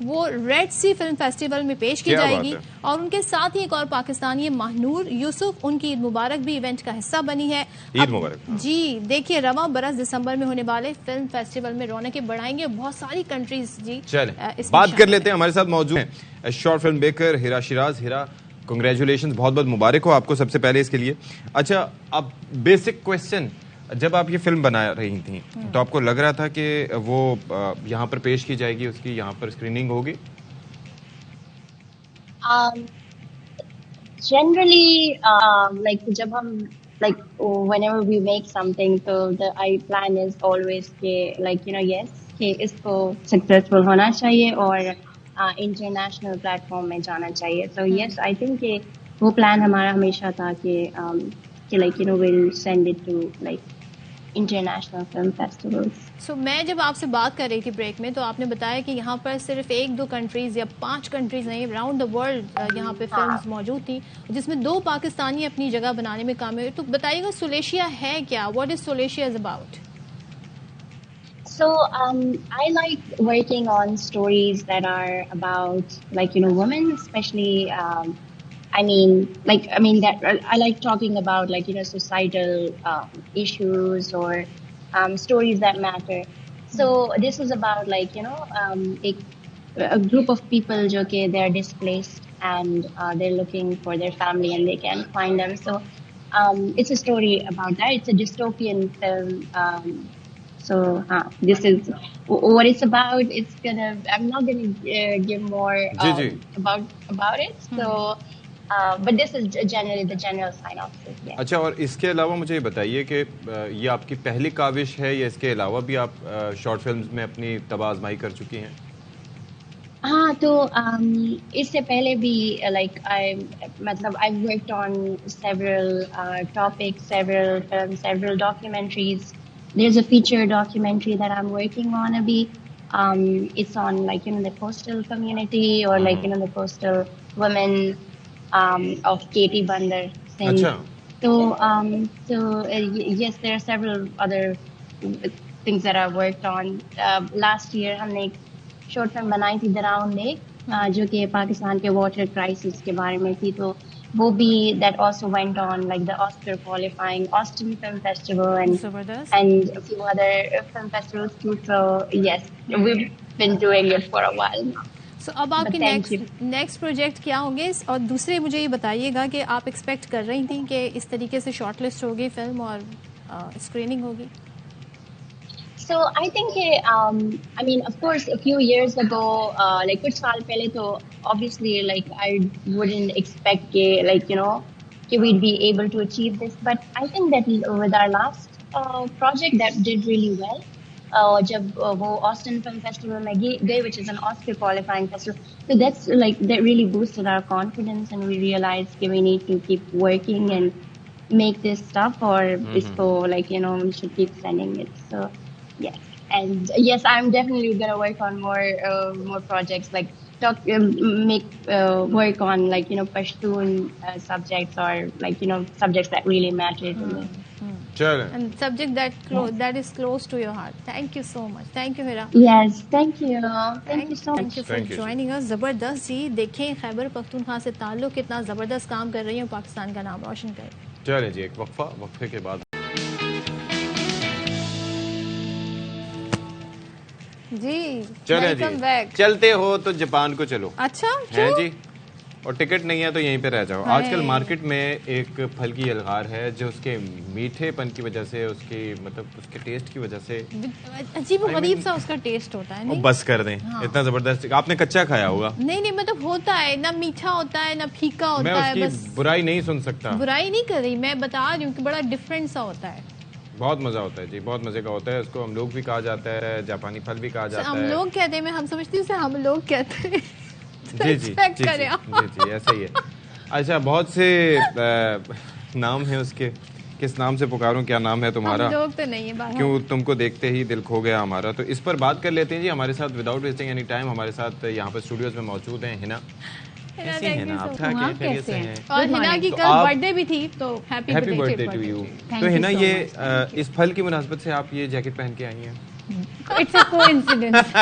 وہ ریڈ سی فلم فیسٹیول میں پیش کی جائے گی. اور ان کے ساتھ ہی ایک اور پاکستانی ماہنور یوسف، ان کی عید مبارک بھی ایونٹ کا حصہ بنی ہے. عید مبارک. جی دیکھیے رواں برس دسمبر میں ہونے والے فلم فیسٹیول میں رونقیں بڑھائیں گے بہت ساری کنٹریز. جی چلیں بات کر لیتے ہیں. ہمارے ساتھ موجود ہیں شارٹ فلم میکر ہیرا شیراز. ہیرا کنگریچولیشنز، بہت بہت مبارک ہو آپ کو سب سے پہلے اس کے لیے. اچھا اب بیسک کویسچن، جب آپ یہ فلم بنا رہی تھیں تو آپ کو لگ رہا تھا کہ وہ یہاں پر پیش کی جائے گی، اس کی یہاں پر اسکریننگ ہوگی؟ جنرلی لائک جب ہم like whenever we make something, so the plan is always کہ like yes کہ اس کو successful ہونا چاہیے اور انٹرنیشنل پلیٹ فارم میں جانا چاہیے. so yes I think کہ وہ پلان ہمارا ہمیشہ تھا کہ like we'll send it to like international film festivals. So میں جب آپ سے بات کر رہی تھی بریک میں تو آپ نے بتایا کہ یہاں پر صرف 1-2 کنٹریز یا 5 کنٹریز نہیں، اراؤنڈ دا ورلڈ یہاں پہ فلمز موجود تھیں جس میں 2 پاکستانی اپنی جگہ بنانے میں کامیاب. تو بتائیے گا سولیشیا ہے کیا؟ What is Solicia is about? So I like working on stories that are about like women, especially I mean that I like talking about like societal issues or stories that matter. So this is about like a group of people jo ke they are displaced and they're looking for their family and they can't find them. So it's a story about that. It's a dystopian film. So this is what it's about. I'm not gonna give more about it. So but this is generally the general synopsis. Yeah. اچھا، اور اس کے علاوہ مجھے یہ بتائیے کہ یہ آپ کی پہلی کاوش ہے یا اس کے علاوہ بھی آپ شارٹ فلمز میں اپنی طبع آزمائی کر چکی ہیں؟ ہاں تو اس سے پہلے بھی like I've worked on several topics, several films, several documentaries. There's a feature documentary that I'm working on abhi. It's on like the coastal community or like the coastal women of Katie Bandar Singh. So yes, there are several other things that I've worked on. Last year ہم نے ایک شارٹ فلم بنائی تھی دراؤن لیک جو کہ پاکستان کے واٹر کرائسس کے بارے میں تھی. تو وہ بھی that also went on like the Oscar qualifying Austin Film Festival and a few other film festivals too. So yes, we've been doing it for a while now. So اب آپ کے نیکسٹ پروجیکٹ کیا ہوں گے؟ اور دوسرے مجھے یہ بتائیے گا کہ آپ ایکسپیکٹ کر رہی تھیں کہ اس طریقے سے شارٹ لسٹ ہوگی فلم اور اسکریننگ ہوگی؟ So I think I mean of course a few years ago like kuch saal pehle to obviously like I wouldn't expect ke like ke we'd be able to achieve this, but I think that with our last project that did really well. Jab wo Austin Film Festival mein gaye, which is an Oscar qualifying festival, so that's like that really boosted our confidence and we realized that we need to keep working and make this stuff or isko like we should keep sending it. So yes, and yes, I'm definitely gonna work on more projects like work on like Pashtun subjects or like subjects that really matter to me. And subject that is close to your heart. Thank you so much. Thank you Hira. Yes, thank you so much. Thank you for joining us. زبردست جی، دیکھیں خیبر پختونخوا سے تعلق کتنا زبردست کام کر رہی ہیں، پاکستان کا نام روشن کریں. چلیں جی ایک وقفے کے بعد جی چلیں جی چلتے ہو تو جاپان کو چلو. اچھا ہے جی، اور ٹکٹ نہیں ہے تو یہیں پہ رہ جاؤ. آج کل مارکیٹ میں ایک پھل کی الغار ہے جو اس کے میٹھے پن کی وجہ سے، اس کی مطلب اس کے ٹیسٹ کی وجہ سے عجیب و غریب سا اس کا ٹیسٹ ہوتا ہے. بس کر دیں، اتنا زبردست. آپ نے کچا کھایا ہوگا؟ نہیں مطلب ہوتا ہے نہ میٹھا ہوتا ہے نہ پھیکا ہوتا ہے. میں اس کی برائی نہیں سن سکتا، برائی نہیں کر رہی، میں بتا رہی ہوں کہ بڑا ڈفرینٹ سا ہوتا ہے. بہت مزہ ہوتا ہے جی، بہت مزے کا ہوتا ہے. اس کو ہم لوگ بھی کہا جاتا ہے، جاپانی پھل بھی کہا جاتا ہے. ہم لوگ کہتے ہیں، ہم سمجھتے ہیں ہم لوگ کہتے ہیں. جی جی ایسا ہی ہے. اچھا، بہت سے نام ہیں اس کے، کس نام سے پکاروں؟ کیا نام ہے تمہارا؟ لوگ تو نہیں ہے، کیوں تم کو دیکھتے ہی دل کھو گیا ہمارا. تو اس پر بات کر لیتے ہیں جی. ہمارے ساتھ وداؤٹ ویسٹنگ اینی ٹائم ہمارے ساتھ یہاں پر اسٹوڈیوز میں موجود ہیں ہنا. اور ہنا کی کل برتھ ڈے بھی تھی تو happy birthday to you. تو ہنا، یہ اس پھل کی مناسبت سے آپ یہ جیکٹ پہن کے آئی ہیں؟ It's a coincidence.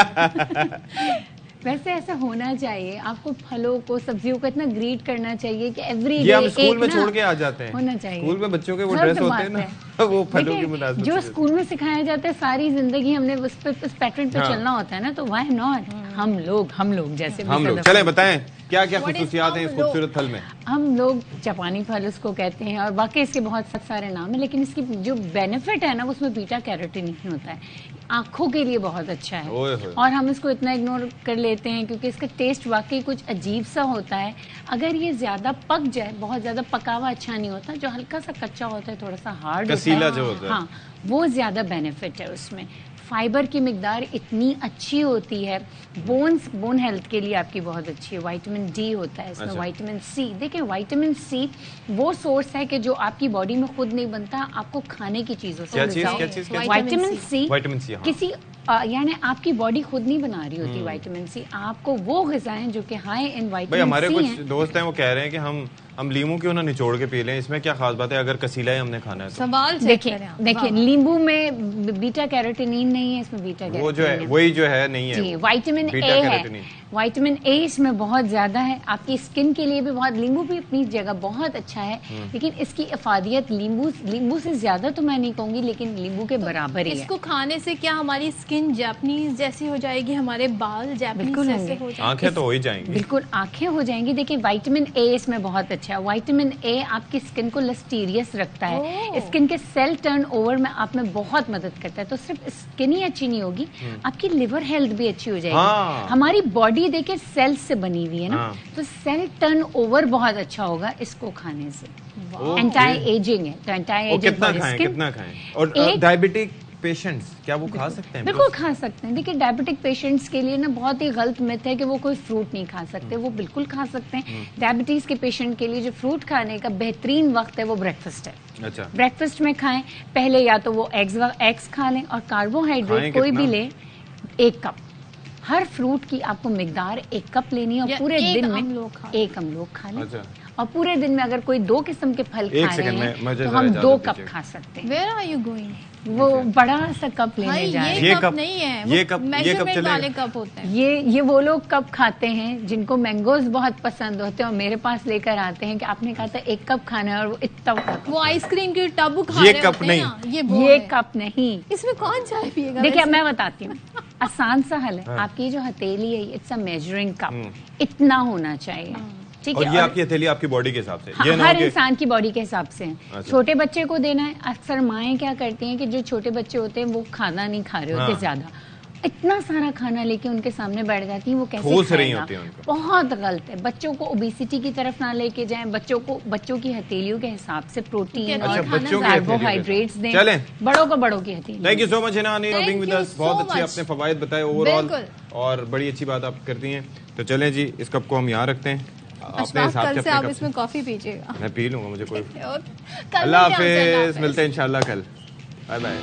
ویسے ایسا ہونا چاہیے, آپ کو پھلوں کو سبزیوں کو اتنا گریٹ کرنا چاہیے کہ ایوری ڈے. یہ ہم اسکول میں چھوڑ کے آ جاتے ہیں, ہونا چاہیے اسکول میں بچوں کے وہ ڈریس ہوتے ہیں نا, وہ پھلوں کی مناسبت جو اسکول میں سکھایا جاتا ہے ساری زندگی ہم نے اس پیٹرن پہ چلنا ہوتا ہے نا, تو وائی ناٹ ہم لوگ جیسے ہم لوگ. چلیں بتائیں کیا کیا خصوصیات ہیں اس خوبصورت پھل میں. ہم لوگ جاپانی پھل اس کو کہتے ہیں, اور باقی اس کے بہت سارے نام ہیں, لیکن اس کی جو بینیفٹ ہے نا اس میں بیٹا کیروٹین ہوتا ہے, آنکھوں کے لیے بہت اچھا ہے. اور ہم اس کو اتنا اگنور کر لیتے ہیں کیونکہ اس کا ٹیسٹ واقعی کچھ عجیب سا ہوتا ہے. اگر یہ زیادہ پک جائے, بہت زیادہ پکا ہوا اچھا نہیں ہوتا, جو ہلکا سا کچا ہوتا ہے تھوڑا سا ہارڈ ہوتا ہے, ہاں وہ زیادہ بینیفٹ ہے اس میں. فائبر کی مقدار اتنی اچھی ہوتی ہے, بون ہیلتھ کے لیے آپ کی بہت اچھی ہے. وائٹامن ڈی ہوتا ہے اس میں, وائٹامن سی. دیکھیں وائٹامن سی وہ سورس ہے کہ جو آپ کی باڈی میں خود نہیں بنتا, آپ کو کھانے کی چیزوں سے. وائٹامن سی کسی یعنی آپ کی باڈی خود نہیں بنا رہی ہوتی وائٹامن سی, آپ کو وہ غذائیں جو کہ ہائی ان وائٹامن سی. ہمارے کچھ دوست ہیں وہ کہہ رہے ہیں کہ ہم لیمو کیوں نہ نچوڑ کے پی لیں, اس میں کیا خاص بات ہے اگر کسیلا ہی ہم نے کھانا ہے تو. سوال دیکھیں لیمبو میں بیٹا کیروٹینین نہیں ہے, اس میں بیٹا وہ جو ہے وہی جو ہے نہیں ہے, جی وائٹامن اے ہے. وائٹامن اے اس میں بہت زیادہ ہے, آپ کی اسکن کے لیے بھی بہت. لیمبو بھی اپنی جگہ بہت اچھا ہے, لیکن اس کی افادیت لیمبو سے زیادہ تو میں نہیں کہوں گی, لیکن لیمبو کے برابر ہی ہے. اس کو کھانے سے کیا ہماری اسکن جاپنیز جیسی ہو جائے گی, ہمارے بال جاپنیز جیسے ہو جائیں گے, آنکھیں تو ہو ہی جائیں گی. بالکل آنکھیں ہو جائیں گی. دیکھیں وائٹامن اے اس میں بہت اچھا ہے. وائٹامن اے آپ کی اسکن کو لسٹیریس رکھتا ہے, اسکن کے سیل ٹرن اوور میں آپ میں بہت مدد کرتا ہے. تو صرف اسکن ہی اچھی نہیں ہوگی, آپ کی لیور ہیلتھ بھی اچھی ہو جائے گی. ہماری باڈی دیکھیں سیل سے بنی ہوئی ہے نا, تو سیل ٹرن اوور بہت اچھا ہوگا اس کو کھانے سے. اینٹی ایجنگ ہے, تو اینٹی ایجنگ کتنا کھائیں. اور ڈائبٹک پیشنٹس کیا وہ کھا سکتے ہیں؟ بالکل کھا سکتے ہیں. دیکھیں ڈائبٹک پیشنٹس کے لیے نا بہت ہی غلط مت ہے کہ وہ کوئی فروٹ نہیں کھا سکتے. وہ بالکل کھا سکتے ہیں. ڈائبٹیز کے پیشنٹ کے لیے جو فروٹ کھانے کا بہترین وقت ہے وہ بریکفاسٹ ہے. بریکفاسٹ میں کھائیں پہلے, یا تو وہ ایگز کھا لیں, اور کاربوہائیڈریٹ کوئی بھی لیں 1 کپ. ہر فروٹ کی آپ کو مقدار 1 کپ لینی ہے, اور پورے دن میں 1 ہم لوگ کھا لیں. اور پورے دن میں اگر کوئی 2 قسم کے پھل کھا رہے ہیں تو ہم 2 کپ کھا سکتے ہیں. Where are you going? وہ بڑا سا کپ لینے جا رہے ہیں. یہ کپ نہیں ہے, یہ میجرمنٹ والے کپ ہوتے ہیں. یہ وہ لوگ کپ کھاتے ہیں جن کو مینگوز بہت پسند ہوتے ہیں, اور میرے پاس لے کر آتے ہیں کہ آپ نے کہا تھا 1 کپ کھانا ہے, اور وہ اتنا وہ آئس کریم کی ٹب کھا رہے ہوتے ہیں نا. یہ کپ نہیں. اس میں کون چائے پیے گا؟ دیکھیے میں بتاتی ہوں, آسان سا حل ہے. آپ کی جو ہتھیلی ہے اٹس اے میجرنگ کپ, اتنا ہونا چاہیے. اور یہ آپ کی ہتھیلی آپ کی باڈی کے حساب سے, ہر انسان کی باڈی کے حساب سے. چھوٹے بچے کو دینا ہے. اکثر مائیں کیا کرتی ہیں کہ جو چھوٹے بچے ہوتے ہیں وہ کھانا نہیں کھا رہے ہوتے زیادہ, اتنا سارا کھانا لے کے ان کے سامنے بیٹھ جاتی ہیں, وہ کیسے کھائیں گا؟ بہت غلط ہے. بچوں کو اوبیسٹی کی طرف نہ لے کے جائیں. بچوں کی ہتھیلیوں کے حساب سے پروٹین اور کاربوہائیڈریٹس دیں. بڑوں کی ہتھیلی. تھینک یو سو مچ ہنا بینگ ود اس. بہت اچھے آپ نے فوائد بتائے اوور آل, اور بڑی اچھی بات آپ کرتی ہیں. تو چلیں جی, اس کپ کو ہم یہاں رکھتے ہیں. کل سے آپ اس میں کافی پیجیے گا. میں پی لوں گا, مجھے کوئی. اللہ حافظ, ملتے ہیں انشاءاللہ کل. Bye bye.